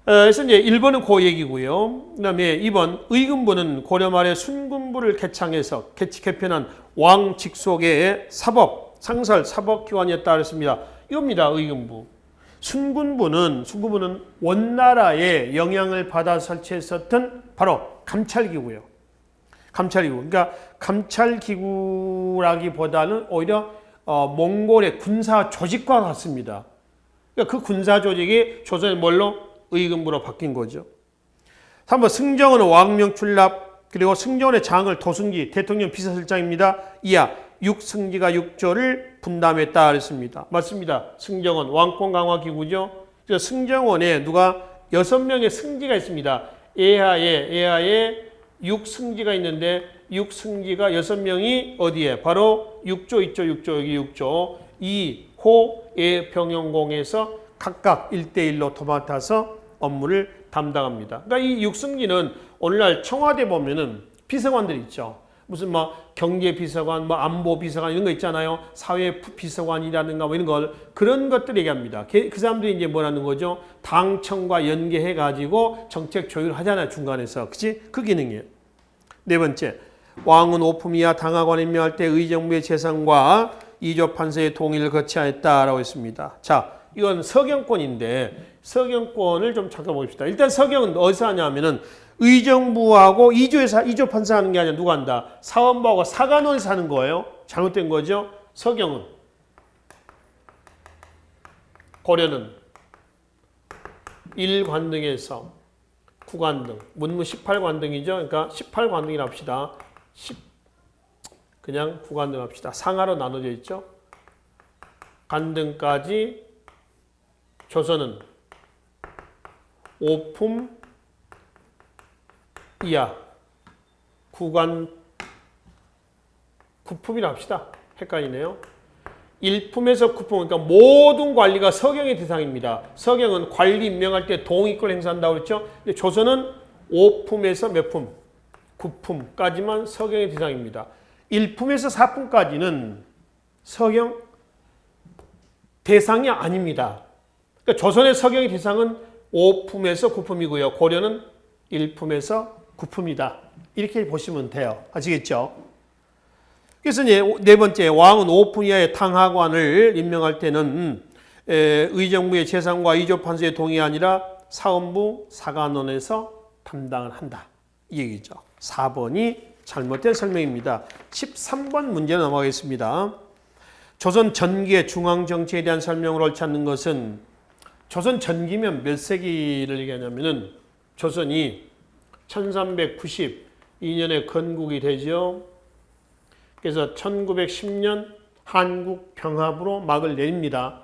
그래서 이제 1번은 그 얘기고요. 그 다음에 2번 의금부는 고려 말에 순군부를 개창해서 개편한 왕 직속의 사법, 상설, 사법기관이었다 그랬습니다. 이겁니다. 의금부. 순군부는 원나라의 영향을 받아 설치했었던 바로 감찰기구예요. 감찰기구. 그러니까 감찰기구라기보다는 오히려 몽골의 군사 조직과 같습니다. 그러니까 그 군사 조직이 조선의 뭘로? 의금부로 바뀐 거죠. 3번 승정원은 왕명 출납 그리고 승정원의 장을 도승지 대통령 비서실장입니다. 이하 6승지가 6조를 분담했다 그랬습니다. 맞습니다. 승정원 왕권 강화 기구죠. 그래서 승정원에 누가 6명의 승지가 있습니다. 예하에 육승지가 있는데 육승지가 6명이 어디에? 바로 6조 있죠. 6조 여기 6조. 이 호의 병영공에서 각각 1대1로 도맡아서 업무를 담당합니다. 그러니까 이 육승지는 오늘날 청와대 보면은 비서관들 있죠. 무슨 뭐 경제비서관, 뭐 안보비서관 이런 거 있잖아요. 사회비서관이라든가 뭐 이런 걸 그런 것들 얘기합니다. 그 사람들이 이제 뭐라는 거죠? 당청과 연계해 가지고 정책 조율을 하잖아요. 중간에서. 그치? 그 기능이에요. 네 번째, 왕은 오품이야 당하관 임명할 때 의정부의 재상과 이조 판서의 동의를 거치하였다라고 했습니다. 자, 이건 서경권인데 서경권을 좀 잠깐 봅시다. 일단 서경은 어디서 하냐면은 의정부하고 이조 판사 하는 게 아니라 누가 한다? 사원부하고 사관원에서 하는 거예요. 잘못된 거죠. 서경은 고려는 일관등에서 구관등, 문무 18관등이죠. 그러니까 18관등이라 합시다. 그냥 구관등 합시다. 상하로 나눠져 있죠. 관등까지 조선은 오품 이하 구관 구품이라 합시다. 헷갈리네요. 1품에서 9품, 그러니까 모든 관리가 서경의 대상입니다. 서경은 관리 임명할 때 동의권을 행사한다고 그랬죠. 근데 조선은 5품에서 몇 품? 9품까지만 서경의 대상입니다. 1품에서 4품까지는 서경 대상이 아닙니다. 그러니까 조선의 서경의 대상은 5품에서 9품이고요. 고려는 1품에서 9품이다. 이렇게 보시면 돼요. 아시겠죠? 그래서 이제 네 번째, 왕은 5품 이하의 탕하관을 임명할 때는 의정부의 재상과 이조 판서의 동의가 아니라 사원부 사관원에서 담당을 한다. 이 얘기죠. 4번이 잘못된 설명입니다. 13번 문제 넘어가겠습니다. 조선 전기의 중앙 정치에 대한 설명을 옳지 않는 것은 조선 전기면 몇 세기를 얘기하냐면은 조선이 1392년에 건국이 되죠. 그래서 1910년 한국 병합으로 막을 내립니다.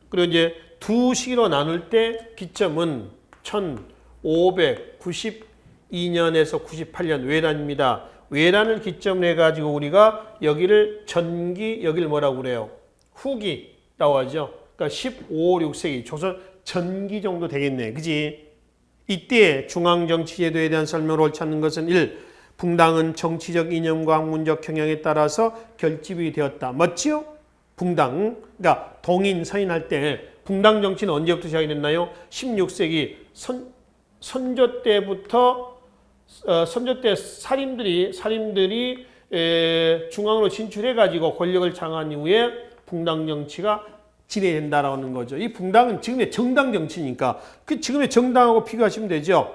그리고 이제 두 시기로 나눌 때 기점은 1592년에서 98년 외란입니다. 외란을 기점으로 해가지고 우리가 여기를 전기, 여기를 뭐라고 그래요? 후기라고 하죠. 그러니까 15, 16세기 조선 전기 정도 되겠네. 그지? 이때 중앙정치제도에 대한 설명을 옳지 않는 것은 1. 붕당은 정치적 이념과 학문적 경향에 따라서 결집이 되었다. 맞지요? 붕당, 그러니까 동인, 서인할 때 붕당 정치는 언제부터 시작이 됐나요? 16세기 선조 때부터 선조 때 살인들이 중앙으로 진출해가지고 권력을 장악한 이후에 붕당 정치가 진행된다라고 하는 거죠. 이 붕당은 지금의 정당 정치니까 그 지금의 정당하고 비교하시면 되죠.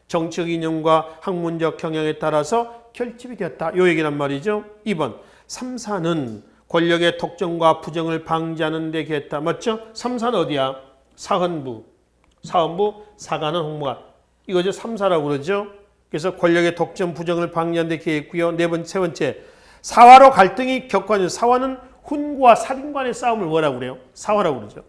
정치적 이념과 학문적 경향에 따라서 결집이 되었다. 요 얘기란 말이죠. 2번, 3사는 권력의 독점과 부정을 방지하는 데 기했다. 맞죠? 3사는 어디야? 사헌부, 사관원, 홍무관. 이거죠. 3사라고 그러죠. 그래서 권력의 독점, 부정을 방지하는 데 기했고요. 세 번째, 사화로 갈등이 격화된 사화는 훈구와 살인관의 싸움을 뭐라고 그래요? 사화라고 그러죠.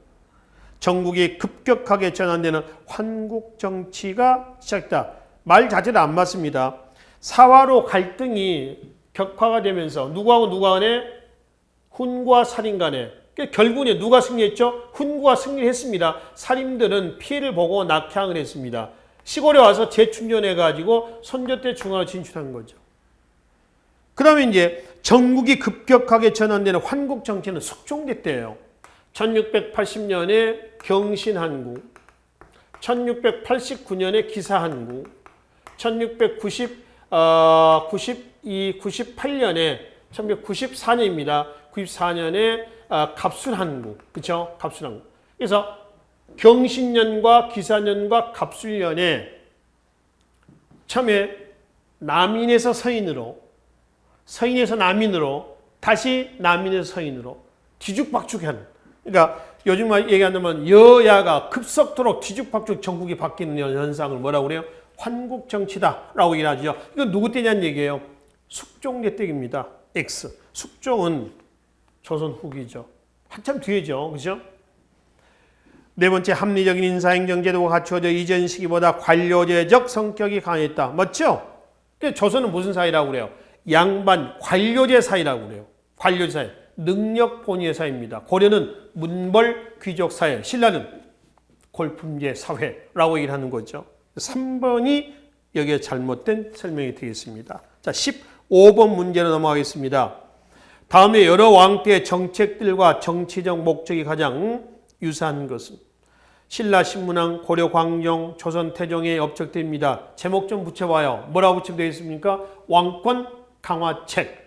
전국이 급격하게 전환되는 환국 정치가 시작됐다. 말 자체도 안 맞습니다. 사화로 갈등이 격화가 되면서 누구하고 누가 간에? 훈구와 살인 간에. 결국은 누가 승리했죠? 훈구가 승리했습니다. 살인들은 피해를 보고 낙향을 했습니다. 시골에 와서 재충전해가지고 선조 때 중앙으로 진출한 거죠. 그 다음에 이제 전국이 급격하게 전환되는 환국 정치는 숙종됐대요. 1680년에 경신한국, 1689년에 기사한국, 1698년에 1994년입니다. 94년에 갑술한국, 그렇죠? 갑술한국. 그래서 경신년과 기사년과 갑술년에 처음에 남인에서 서인으로, 서인에서 남인으로, 다시 남인에서 서인으로 뒤죽박죽한. 그러니까 요즘 얘기한다면 여야가 급속도로 뒤죽박죽 정국이 바뀌는 현상을 뭐라고 그래요? 환국 정치다라고 얘기하죠. 이건 누구 때냐는 얘기예요. 숙종대 때입니다. X. 숙종은 조선 후기죠. 한참 뒤에죠. 그죠? 네 번째, 합리적인 인사행정제도가 갖추어져 이전 시기보다 관료제적 성격이 강했다. 맞죠? 조선은 무슨 사회라고 그래요? 양반 관료제 사회라고 그래요. 관료제 사회. 능력 본위의 사회입니다. 고려는 문벌 귀족 사회, 신라는 골품제 사회라고 얘기를 하는 거죠. 3번이 여기에 잘못된 설명이 되겠습니다. 자, 15번 문제로 넘어가겠습니다. 다음에 여러 왕 때의 정책들과 정치적 목적이 가장 유사한 것은 신라 신문왕, 고려 광종, 조선 태종에 업적됩니다. 제목 좀 붙여봐요. 뭐라고 붙이면 되겠습니까? 왕권 강화책.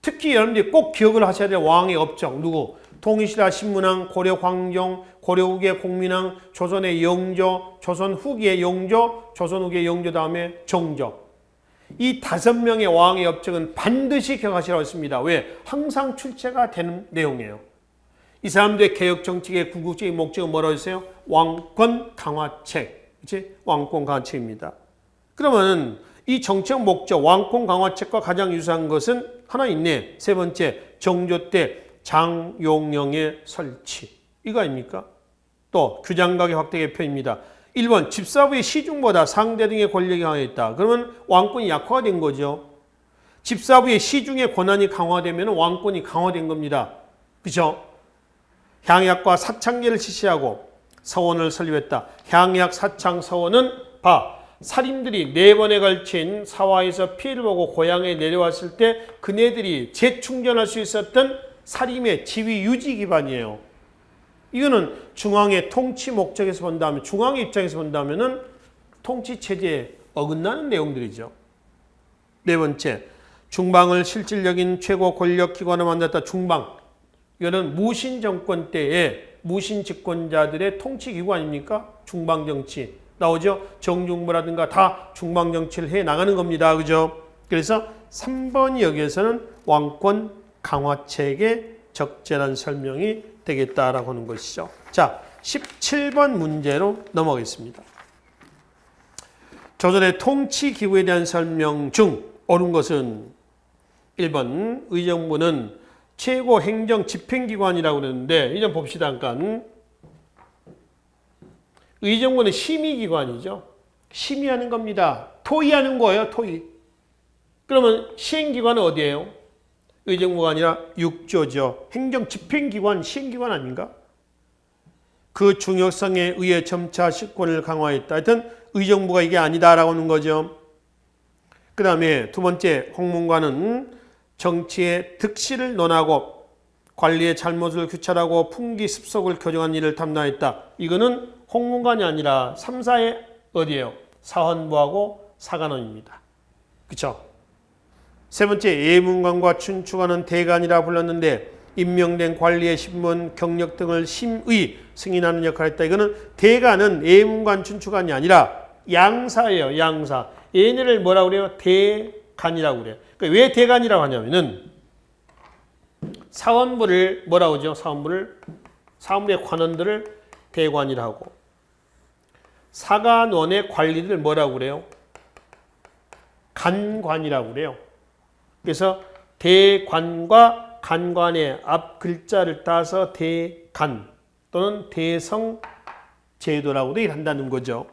특히 여러분들이 꼭 기억을 하셔야 돼요. 왕의 업적. 누구? 동신라 신문왕, 고려 광종, 고려 후기의 공민왕, 조선의 영조, 조선 후기의 영조, 조선 후기의 영조 다음에 정조. 이 5명의 왕의 업적은 반드시 기억하시라고 했습니다. 왜? 항상 출제가 되는 내용이에요. 이 사람들의 개혁 정책의 궁극적인 목적은 뭐라고 했어요? 왕권 강화책. 그치? 왕권 강화책입니다. 그러면 이 정책 목적, 왕권 강화책과 가장 유사한 것은 하나 있네. 세 번째, 정조 때 장용령의 설치. 이거 아닙니까? 또 규장각의 확대 개편입니다. 1번, 집사부의 시중보다 상대 등의 권력이 강화했다. 그러면 왕권이 약화가 된 거죠. 집사부의 시중의 권한이 강화되면 왕권이 강화된 겁니다. 그죠? 향약과 사창제를 실시하고 서원을 설립했다. 향약, 사창, 서원은 살인들이 4번에 걸친 사화에서 피해를 보고 고향에 내려왔을 때 그네들이 재충전할 수 있었던 사림의 지위 유지 기반이에요. 이거는 중앙의 통치 목적에서 본다면, 중앙의 입장에서 본다면은 통치 체제에 어긋나는 내용들이죠. 4번째, 중방을 실질적인 최고 권력 기관을 만들었다. 중방. 이거는 무신 정권 때에 무신 집권자들의 통치 기구 아닙니까? 중방 정치. 나오죠? 정중부라든가 다 중방 정치를 해 나가는 겁니다. 그죠? 그래서 3번 여기에서는 왕권 강화책의 적절한 설명이 되겠다라고 하는 것이죠. 자, 17번 문제로 넘어가겠습니다. 조선의 통치 기구에 대한 설명 중 옳은 것은 1번 의정부는 최고 행정 집행기관이라고 그러는데 이제 봅시다. 잠깐. 의정부는 심의기관이죠. 심의하는 겁니다. 토의하는 거예요. 토의. 그러면 시행기관은 어디예요? 의정부가 아니라 육조죠. 행정 집행기관, 시행기관 아닌가? 그 중요성에 의해 점차 실권을 강화했다. 하여튼 의정부가 이게 아니다라고 하는 거죠. 그 다음에 2번째, 홍문관은 정치의 득실을 논하고 관리의 잘못을 규찰하고 풍기 습속을 교정한 일을 담당했다. 이거는 홍문관이 아니라 3사의 어디예요? 사헌부하고 사관원입니다. 그렇죠? 세 번째, 예문관과 춘추관은 대관이라 불렀는데 임명된 관리의 신분, 경력 등을 심의, 승인하는 역할을 했다. 이거는 대관은 예문관, 춘추관이 아니라 양사예요. 양사. 얘네를 뭐라고 그래요? 대관이라고 그래요. 그러니까 왜 대관이라고 하냐면은 사원부를 뭐라고 하죠? 사원부의 관원들을 대관이라고 하고 사관원의 관리들 뭐라고 그래요? 간관이라고 그래요. 그래서 대관과 간관의 앞 글자를 따서 대간 또는 대성제도라고도 한다는 거죠.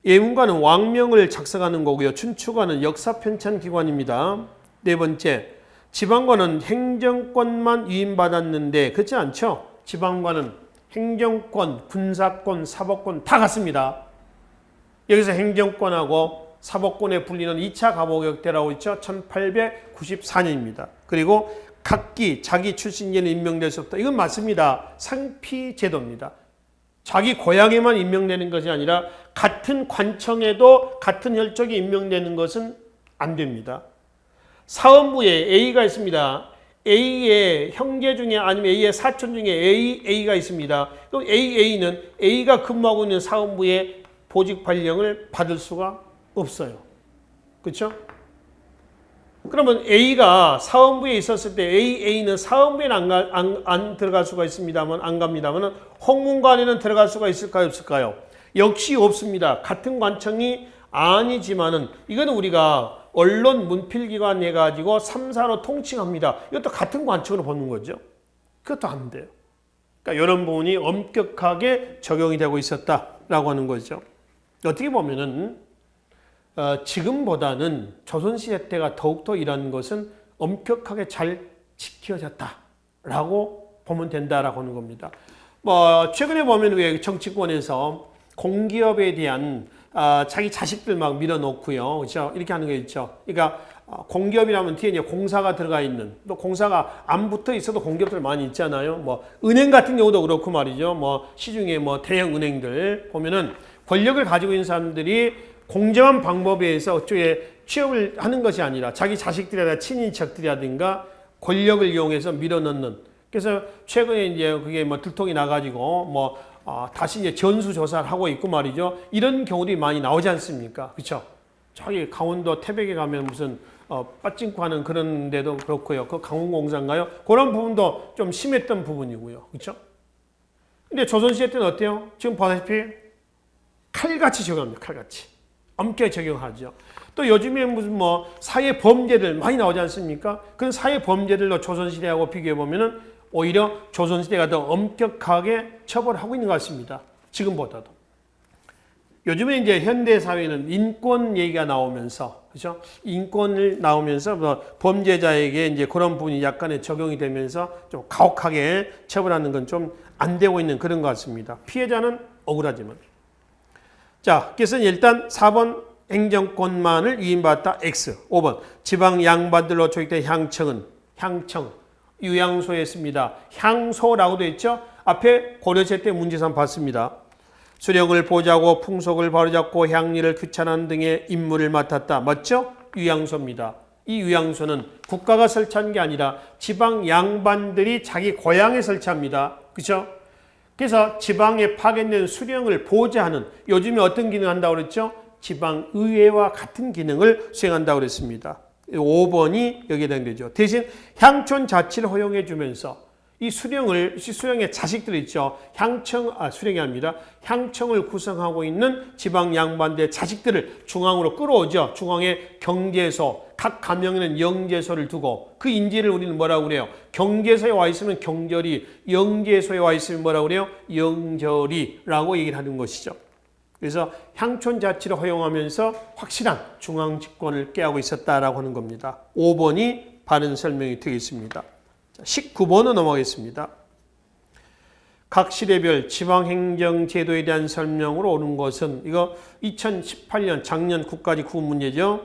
예문관은 왕명을 작성하는 거고요. 춘추관은 역사편찬기관입니다. 4번째, 지방관은 행정권만 위임받았는데 그렇지 않죠? 지방관은 행정권, 군사권, 사법권 다 같습니다. 여기서 행정권하고 사법권에 불리는 2차 가보격대라고 있죠. 1894년입니다. 그리고 각기 자기 출신제는 임명될 수 없다. 이건 맞습니다. 상피제도입니다. 자기 고향에만 임명되는 것이 아니라 같은 관청에도 같은 혈족이 임명되는 것은 안 됩니다. 사헌부에 A가 있습니다. A의 형제 중에 아니면 A의 사촌 중에 A가 있습니다. 그럼 A는 A가 근무하고 있는 사헌부의 보직 발령을 받을 수가 없어요. 그렇죠? 그러면 A가 사헌부에 있었을 때 A는 사헌부에는 안 들어갈 수가 있습니다만 안 갑니다만 홍문관에는 들어갈 수가 있을까요? 없을까요? 역시 없습니다. 같은 관청이 아니지만은 이거는 우리가 언론 문필기관 해가지고 3사로 통칭합니다. 이것도 같은 관청으로 보는 거죠. 그것도 안 돼요. 그러니까 이런 부분이 엄격하게 적용이 되고 있었다라고 하는 거죠. 어떻게 보면은 지금보다는 조선시대 때가 더욱더 이런 것은 엄격하게 잘 지켜졌다라고 보면 된다라고 하는 겁니다. 뭐 최근에 보면 왜 정치권에서 공기업에 대한 자기 자식들 막 밀어놓고요, 그렇죠? 이렇게 하는 거 있죠. 그러니까 공기업이라면 뒤에 이제 공사가 들어가 있는, 또 공사가 안 붙어 있어도 공기업들 많이 있잖아요. 뭐 은행 같은 경우도 그렇고 말이죠. 뭐 시중에 뭐 대형 은행들 보면은 권력을 가지고 있는 사람들이 공정한 방법에 의해서 어쩌게 취업을 하는 것이 아니라 자기 자식들이나 친인척들이라든가 권력을 이용해서 밀어넣는. 그래서 최근에 이제 그게 뭐 들통이 나가지고 뭐 다시 이제 전수조사를 하고 있고 말이죠. 이런 경우들이 많이 나오지 않습니까? 그렇죠? 저기 강원도 태백에 가면 무슨 빠찡코 하는 그런 데도 그렇고요. 그 강원공사인가요? 그런 부분도 좀 심했던 부분이고요. 그렇죠? 근데 조선시대 때는 어때요? 지금 보다시피 칼같이 적용합니다. 칼같이. 엄격히 적용하죠. 또 요즘에 무슨 뭐 사회 범죄들 많이 나오지 않습니까? 그런 사회 범죄들로 조선시대하고 비교해 보면은 오히려 조선시대가 더 엄격하게 처벌하고 있는 것 같습니다. 지금보다도. 요즘에 이제 현대 사회는 인권 얘기가 나오면서, 그죠? 인권을 나오면서 뭐 범죄자에게 이제 그런 부분이 약간의 적용이 되면서 좀 가혹하게 처벌하는 건 좀 안 되고 있는 그런 것 같습니다. 피해자는 억울하지만. 자, 그래서 일단 4번 행정권만을 위임받았다 X. 5번 지방 양반들로 조직된 향청은 향청, 유양소에 씁니다. 향소라고 되어 있죠. 앞에 고려시대 때 문제삼 봤습니다. 수령을 보자고 풍속을 바로잡고 향리를 귀찮은 등의 임무를 맡았다. 맞죠? 유양소입니다. 이 유양소는 국가가 설치한 게 아니라 지방 양반들이 자기 고향에 설치합니다. 그렇죠? 그래서 지방에 파견된 수령을 보좌하는, 요즘에 어떤 기능을 한다고 그랬죠? 지방의회와 같은 기능을 수행한다고 그랬습니다. 5번이 여기에 해당되죠. 대신 향촌 자치를 허용해 주면서 이 수령의 자식들 있죠. 수령이 아닙니다. 향청을 구성하고 있는 지방 양반들의 자식들을 중앙으로 끌어오죠. 중앙에 경제소, 각 가명에는 영제소를 두고 그 인지를 우리는 뭐라고 그래요? 경제소에 와 있으면 경절이, 영제소에 와 있으면 뭐라고 그래요? 영절이라고 얘기를 하는 것이죠. 그래서 향촌 자치를 허용하면서 확실한 중앙 집권을 꾀하고 있었다라고 하는 겁니다. 5번이 바른 설명이 되겠습니다. 19번으로 넘어가겠습니다. 각 시대별 지방행정제도에 대한 설명으로 오는 것은, 이거 2018년 작년 국가지 구분 문제죠.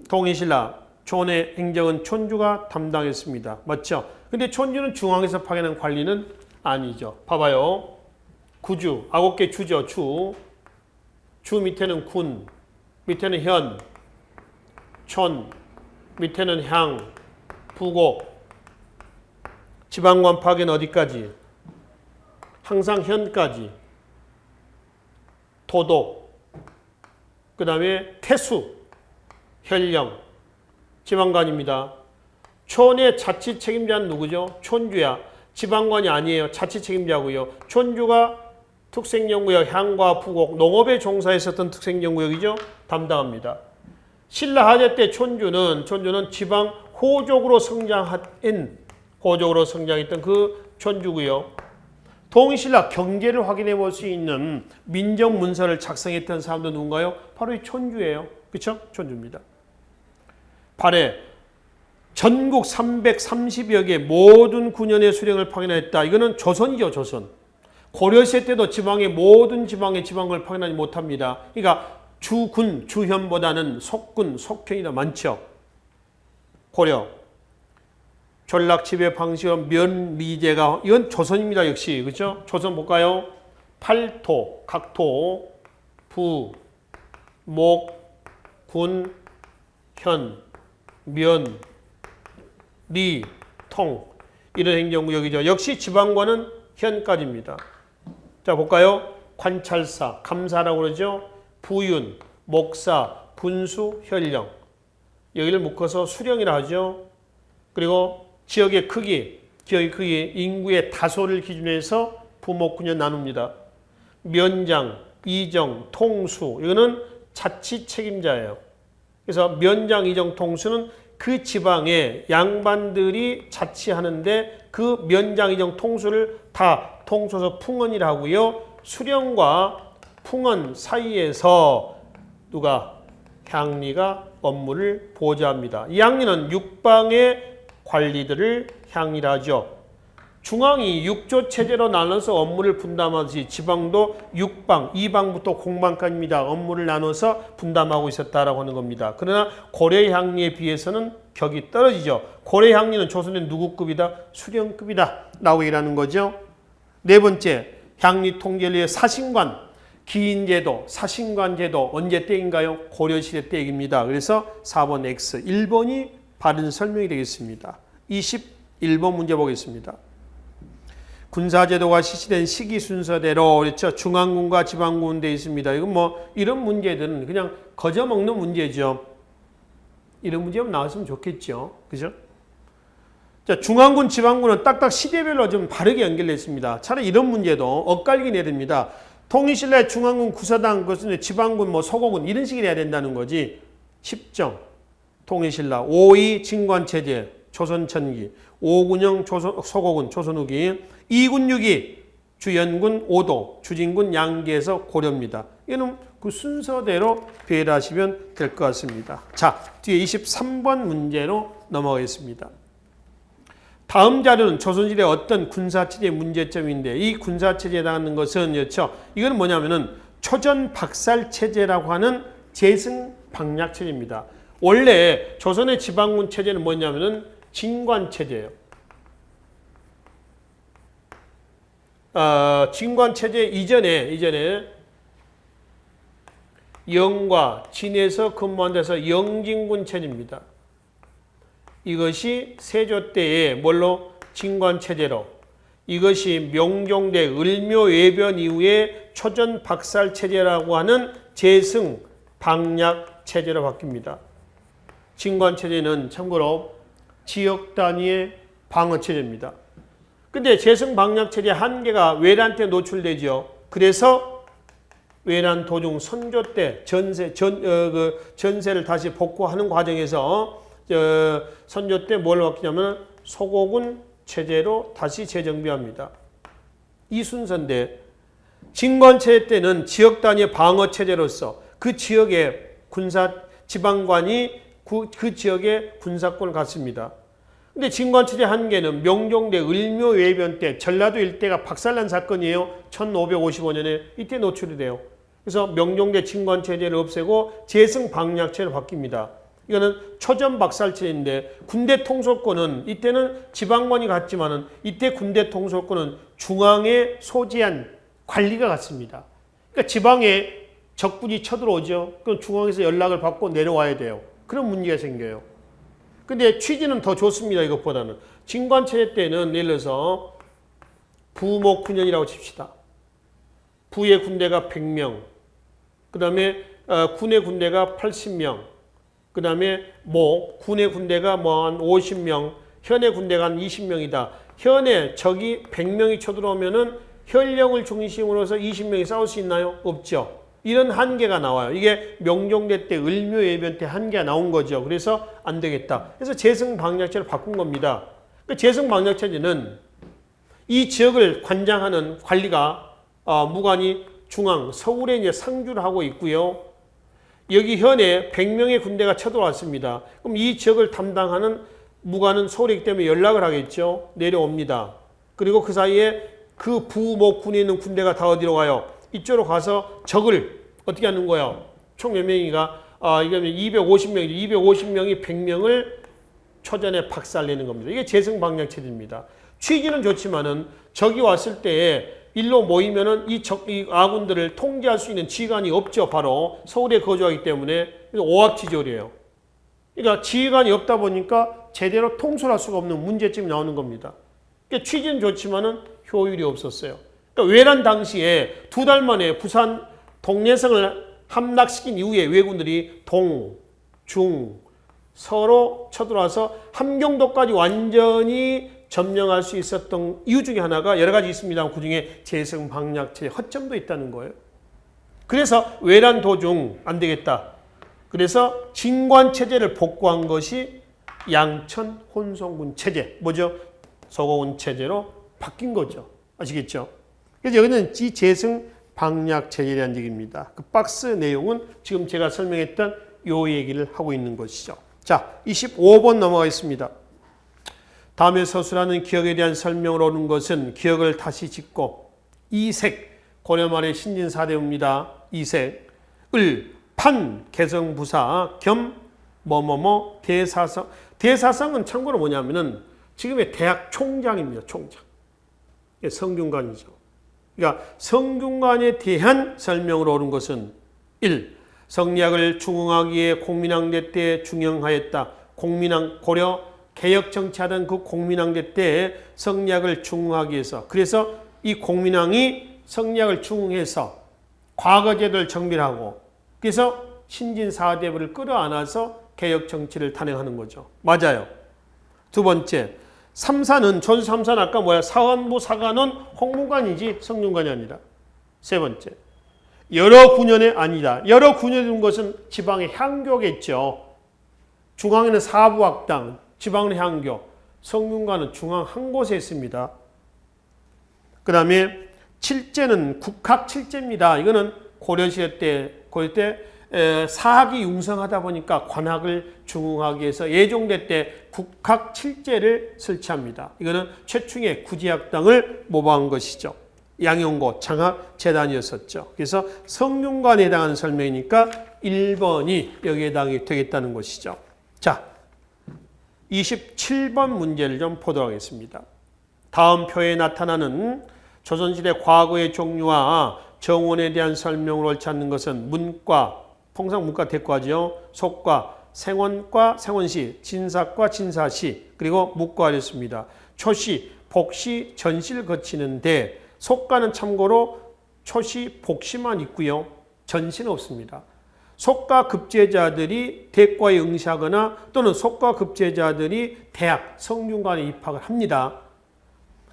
동해신라 촌의 행정은 촌주가 담당했습니다. 맞죠? 근데 촌주는 중앙에서 파견한 관리는 아니죠. 봐봐요. 구주, 9개 주죠. 주 밑에는 군, 밑에는 현, 촌, 밑에는 향, 부곡. 지방관 파견 어디까지? 항상 현까지. 도독, 그 다음에 태수, 현령, 지방관입니다. 촌의 자치 책임자는 누구죠? 촌주야. 지방관이 아니에요. 자치 책임자고요. 촌주가 특색연구역, 향과 부곡, 농업에 종사했었던 특색연구역이죠. 담당합니다. 신라 하대 때 촌주는 지방 호족으로 성장했던 그 촌주고요. 동신라 경제를 확인해 볼 수 있는 민정 문서를 작성했던 사람도 누군가요? 바로 이 촌주예요. 그렇죠? 촌주입니다. 8회 전국 330여 개 모든 군현의 수령을 파견했다. 이거는 조선이죠, 조선. 고려시대 때도 모든 지방을 파견하지 못합니다. 그러니까 주군, 주현보다는 속군, 속현이 더 많죠. 고려. 전락지배 방식은 면리제가, 이건 조선입니다. 역시. 그렇죠? 조선 볼까요? 팔토, 각토, 부, 목, 군, 현, 면, 리, 통. 이런 행정구역이죠. 역시 지방관은 현까지입니다. 자, 볼까요? 관찰사, 감사라고 그러죠. 부윤, 목사, 분수, 현령. 여기를 묶어서 수령이라 하죠. 그리고 지역의 크기, 인구의 다소를 기준으로 해서 부목군현 나눕니다. 면장, 이정, 통수, 이거는 자치 책임자예요. 그래서 면장, 이정, 통수는 그 지방의 양반들이 자치하는데 그 면장, 이정, 통수를 다 통수서 풍언이라 하고요. 수령과 풍원 사이에서 누가 향리가 업무를 보좌합니다. 이 향리는 육방의 관리들을 향리라 하죠. 중앙이 육조 체제로 나눠서 업무를 분담하듯이 지방도 육방, 이방부터 공방까지입니다. 업무를 나눠서 분담하고 있었다라고 하는 겁니다. 그러나 고려 향리에 비해서는 격이 떨어지죠. 고려 향리는 조선의 누구 급이다? 수령급이다 라고 얘기하는 거죠. 네 번째, 향리 통제를 위해 사신관, 기인제도, 사신관제도 언제 때인가요? 고려시대 때입니다. 그래서 4번 X, 1번이 바른 설명이 되겠습니다. 21번 문제 보겠습니다. 군사제도가 실시된 시기 순서대로 그렇죠. 중앙군과 지방군 돼 있습니다. 이건 뭐 이런 문제들은 그냥 거저 먹는 문제죠. 이런 문제만 나왔으면 좋겠죠. 그죠? 자, 중앙군, 지방군은 딱딱 시대별로 좀 바르게 연결되어 있습니다. 차라리 이런 문제도 엇갈리게 내야 됩니다. 통일신라의 중앙군 구사당, 그것은 지방군, 뭐 서고군 이런 식이 돼야 된다는 거지. 10정, 통일신라, 5.2 진관체제, 조선천기, 5군영 서고군, 조선 후기, 2군 6기, 주연군 5도, 주진군 양기에서 고려입니다. 이거는 그 순서대로 배열하시면 될 것 같습니다. 자, 뒤에 23번 문제로 넘어가겠습니다. 다음 자료는 조선시대 어떤 군사체제 문제점인데 이 군사체제라는 것은 그렇죠. 이건 뭐냐면은 초전박살체제라고 하는 재승방략체제입니다. 원래 조선의 지방군 체제는 뭐냐면은 진관체제예요. 진관체제 이전에 영과 진에서 근무한 데서 영진군 체제입니다. 이것이 세조 때에 뭘로? 진관체제로. 이것이 명종대 을묘외변 이후에 초전박살체제라고 하는 재승방략체제로 바뀝니다. 진관체제는 참고로 지역 단위의 방어체제입니다. 근데 재승방략체제 한계가 외란때 노출되죠. 그래서 외란 도중 선조 때 전세를 다시 복구하는 과정에서 선조 때 뭘 바뀌냐면 소고군 체제로 다시 재정비합니다. 이 순서인데 진관체제 때는 지역 단위의 방어 체제로서 그 지역의 지방관이 그 지역의 군사권을 갖습니다. 근데 진관체제 한계는 명종대 을묘외변 때 전라도 일대가 박살난 사건이에요. 1555년에 이때 노출이 돼요. 그래서 명종대 진관체제를 없애고 재승방략체로 바뀝니다. 이거는 초전박살체인데 군대 통솔권은 이때는 지방관이 갖지만은 이때 군대 통솔권은 중앙에 소지한 관리가 갖습니다. 그러니까 지방에 적군이 쳐들어오죠. 그럼 중앙에서 연락을 받고 내려와야 돼요. 그런 문제가 생겨요. 근데 취지는 더 좋습니다. 이것보다는. 진관체제 때는 예를 들어서 부목 9년이라고 칩시다. 부의 군대가 100명, 그 다음에 군의 군대가 80명, 그 다음에 군의 군대가 한 50명, 현의 군대가 한 20명이다. 현에 적이 100명이 쳐들어오면은 현령을 중심으로 해서 20명이 싸울 수 있나요? 없죠. 이런 한계가 나와요. 이게 명종대 때 을묘외변 때 한계가 나온 거죠. 그래서 안 되겠다. 그래서 재승방략체를 바꾼 겁니다. 그 재승방략체제는 이 지역을 관장하는 관리가 무관이 중앙, 서울에 이제 상주를 하고 있고요. 여기 현에 100명의 군대가 쳐들어왔습니다. 그럼 이 지역을 담당하는 무관은 서울이기 때문에 연락을 하겠죠. 내려옵니다. 그리고 그 사이에 그 부목군에 있는 군대가 다 어디로 가요? 이쪽으로 가서 적을 어떻게 하는 거예요? 총 몇 명이가? 이게 250명이죠. 250명이 100명을 초전에 박살내는 겁니다. 이게 재승방략체제입니다. 취지는 좋지만은 적이 왔을 때에 일로 모이면은 이 아군들을 통제할 수 있는 지휘관이 없죠. 바로 서울에 거주하기 때문에 오합지졸이에요. 그러니까 지휘관이 없다 보니까 제대로 통솔할 수가 없는 문제점이 나오는 겁니다. 그러니까 취지는 좋지만은 효율이 없었어요. 그러니까 외란 당시에 2달 만에 부산 동래성을 함락시킨 이후에 왜군들이 동, 중, 서로 쳐들어와서 함경도까지 완전히 점령할 수 있었던 이유 중에 하나가 여러 가지 있습니다. 그중에 재승방략체제 허점도 있다는 거예요. 그래서 외란 도중 안 되겠다. 그래서 진관체제를 복구한 것이 양천 혼성군 체제, 뭐죠? 서고군 체제로 바뀐 거죠. 아시겠죠? 그래서 여기는 이 재승 방약 체제에 대한 얘기입니다. 그 박스 내용은 지금 제가 설명했던 요 얘기를 하고 있는 것이죠. 자, 25번 넘어가겠습니다. 다음에 서술하는 기억에 대한 설명을 오는 것은 기억을 다시 짓고 이색, 고려 말의 신진사대부입니다. 이색을 판, 개성부사, 겸, 뭐뭐뭐, 대사성. 대사성은 참고로 뭐냐면은 지금의 대학 총장입니다. 총장. 성균관이죠. 그러니까 성균관에 대한 설명으로 오는 것은 1. 성리학을 중흥하기에 공민왕대 때 중용하였다. 고려 개혁 정치하던 그 공민왕대 때 성리학을 중흥하기 위해서, 그래서 이 공민왕이 성리학을 중흥해서 과거제도를 정비하고 그래서 신진사대부를 끌어안아서 개혁 정치를 단행하는 거죠. 맞아요. 두 번째, 삼사는 전수 삼사는 아까 뭐야? 사원부 사관원 홍문관이지 성균관이 아니라. 세 번째, 여러 군현에 아니다. 여러 군현에 둔 것은 지방의 향교겠죠. 중앙에는 사부학당, 지방은 향교, 성균관은 중앙 한 곳에 있습니다. 그 다음에 칠제는 국학 칠제입니다. 이거는 고려 때 사학이 융성하다 보니까 관학을 중흥하기 위해서 예종대 때 국학 칠제를 설치합니다. 이거는 최충의 구지학당을 모방한 것이죠. 양용고 장학재단이었었죠. 그래서 성균관에 해당하는 설명이니까 1번이 여기에 해당이 되겠다는 것이죠. 자, 27번 문제를 좀 보도록 하겠습니다. 다음 표에 나타나는 조선시대 과거의 종류와 정원에 대한 설명을 옳지 않는 것은 문과, 통상 문과 대과죠. 속과, 생원과 생원시, 진사과 진사시, 그리고 묵과였습니다. 초시, 복시, 전시를 거치는데 속과는 참고로 초시, 복시만 있고요. 전시는 없습니다. 속과 급제자들이 대과에 응시하거나 또는 속과 급제자들이 대학, 성균관에 입학을 합니다.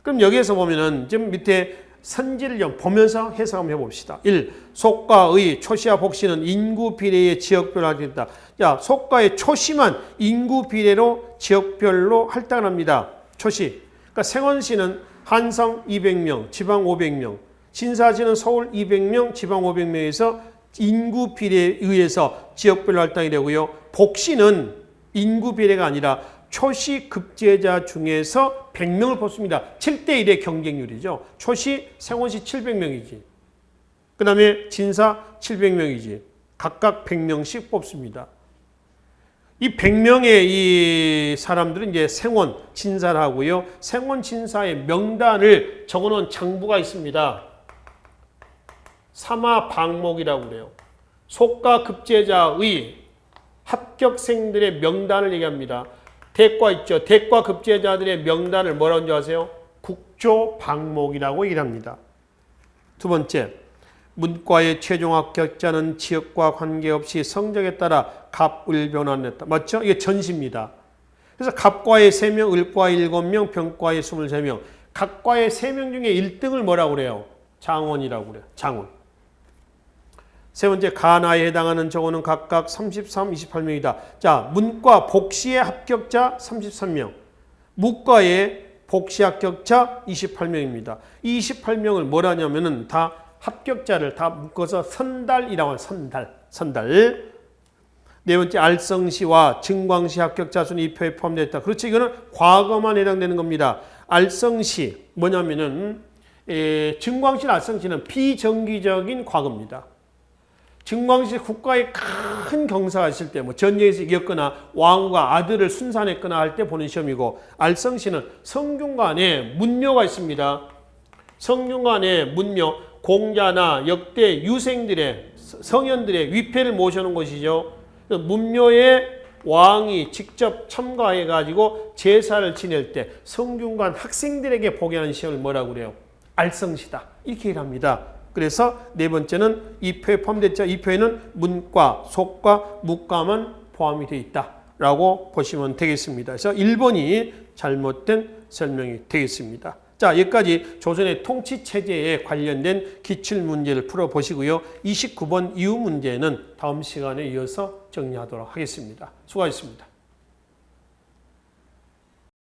그럼 여기에서 보면은 지금 밑에 선지를 좀 보면서 해석 한번 해봅시다. 1. 속과의 초시와 복시는 인구 비례의 지역별로 할당된다. 자, 속과의 초시만 인구 비례로 지역별로 할당을 합니다. 초시. 그러니까 생원시는 한성 200명, 지방 500명. 진사시는 서울 200명, 지방 500명에서 인구 비례에 의해서 지역별로 할당이 되고요. 복시는 인구 비례가 아니라 초시 급제자 중에서 100명을 뽑습니다. 7대1의 경쟁률이죠. 초시, 생원시 700명이지. 그 다음에 진사 700명이지. 각각 100명씩 뽑습니다. 이 100명의 이 사람들은 이제 생원, 진사를 하고요. 생원, 진사의 명단을 적어놓은 장부가 있습니다. 삼화방목이라고 그래요. 속과 급제자의 합격생들의 명단을 얘기합니다. 대과 있죠. 대과 급제자들의 명단을 뭐라고 하는지 아세요? 국조방목이라고 얘기를 합니다. 두 번째, 문과의 최종 합격자는 지역과 관계없이 성적에 따라 갑을 변환했다. 맞죠? 이게 전시입니다. 그래서 갑과의 3명, 을과의 7명, 병과의 23명. 각과의 3명 중에 1등을 뭐라고 그래요? 장원이라고 그래요. 장원. 세 번째, 가나에 해당하는 정원은 각각 33, 28명이다. 자, 문과 복시의 합격자 33명, 무과의 복시 합격자 28명입니다. 이 28명을 뭐라냐면은 다 합격자를 다 묶어서 선달이라고 하는 선달. 네 번째, 알성시와 증광시 합격자 수는 이 표에 포함되어 있다. 그렇지, 이거는 과거만 해당되는 겁니다. 알성시 뭐냐면은 증광시, 알성시는 비정기적인 과거입니다. 증광시 국가의 큰 경사가 있을 때, 뭐 전쟁에서 이겼거나 왕후가 아들을 순산했거나 할 때 보는 시험이고, 알성시는 성균관에 문묘가 있습니다. 성균관에 문묘, 공자나 역대 유생들의 성현들의 위패를 모셔놓은 것이죠. 문묘에 왕이 직접 참가해가지고 제사를 지낼 때 성균관 학생들에게 보게 하는 시험을 뭐라고 그래요? 알성시다. 이렇게 얘기합니다. 그래서 네 번째는 이 표에 포함됐죠. 이 표에는 문과, 속과, 무과만 포함이 되어 있다라고 보시면 되겠습니다. 그래서 1번이 잘못된 설명이 되겠습니다. 자, 여기까지 조선의 통치체제에 관련된 기출문제를 풀어보시고요. 29번 이후 문제는 다음 시간에 이어서 정리하도록 하겠습니다. 수고하셨습니다.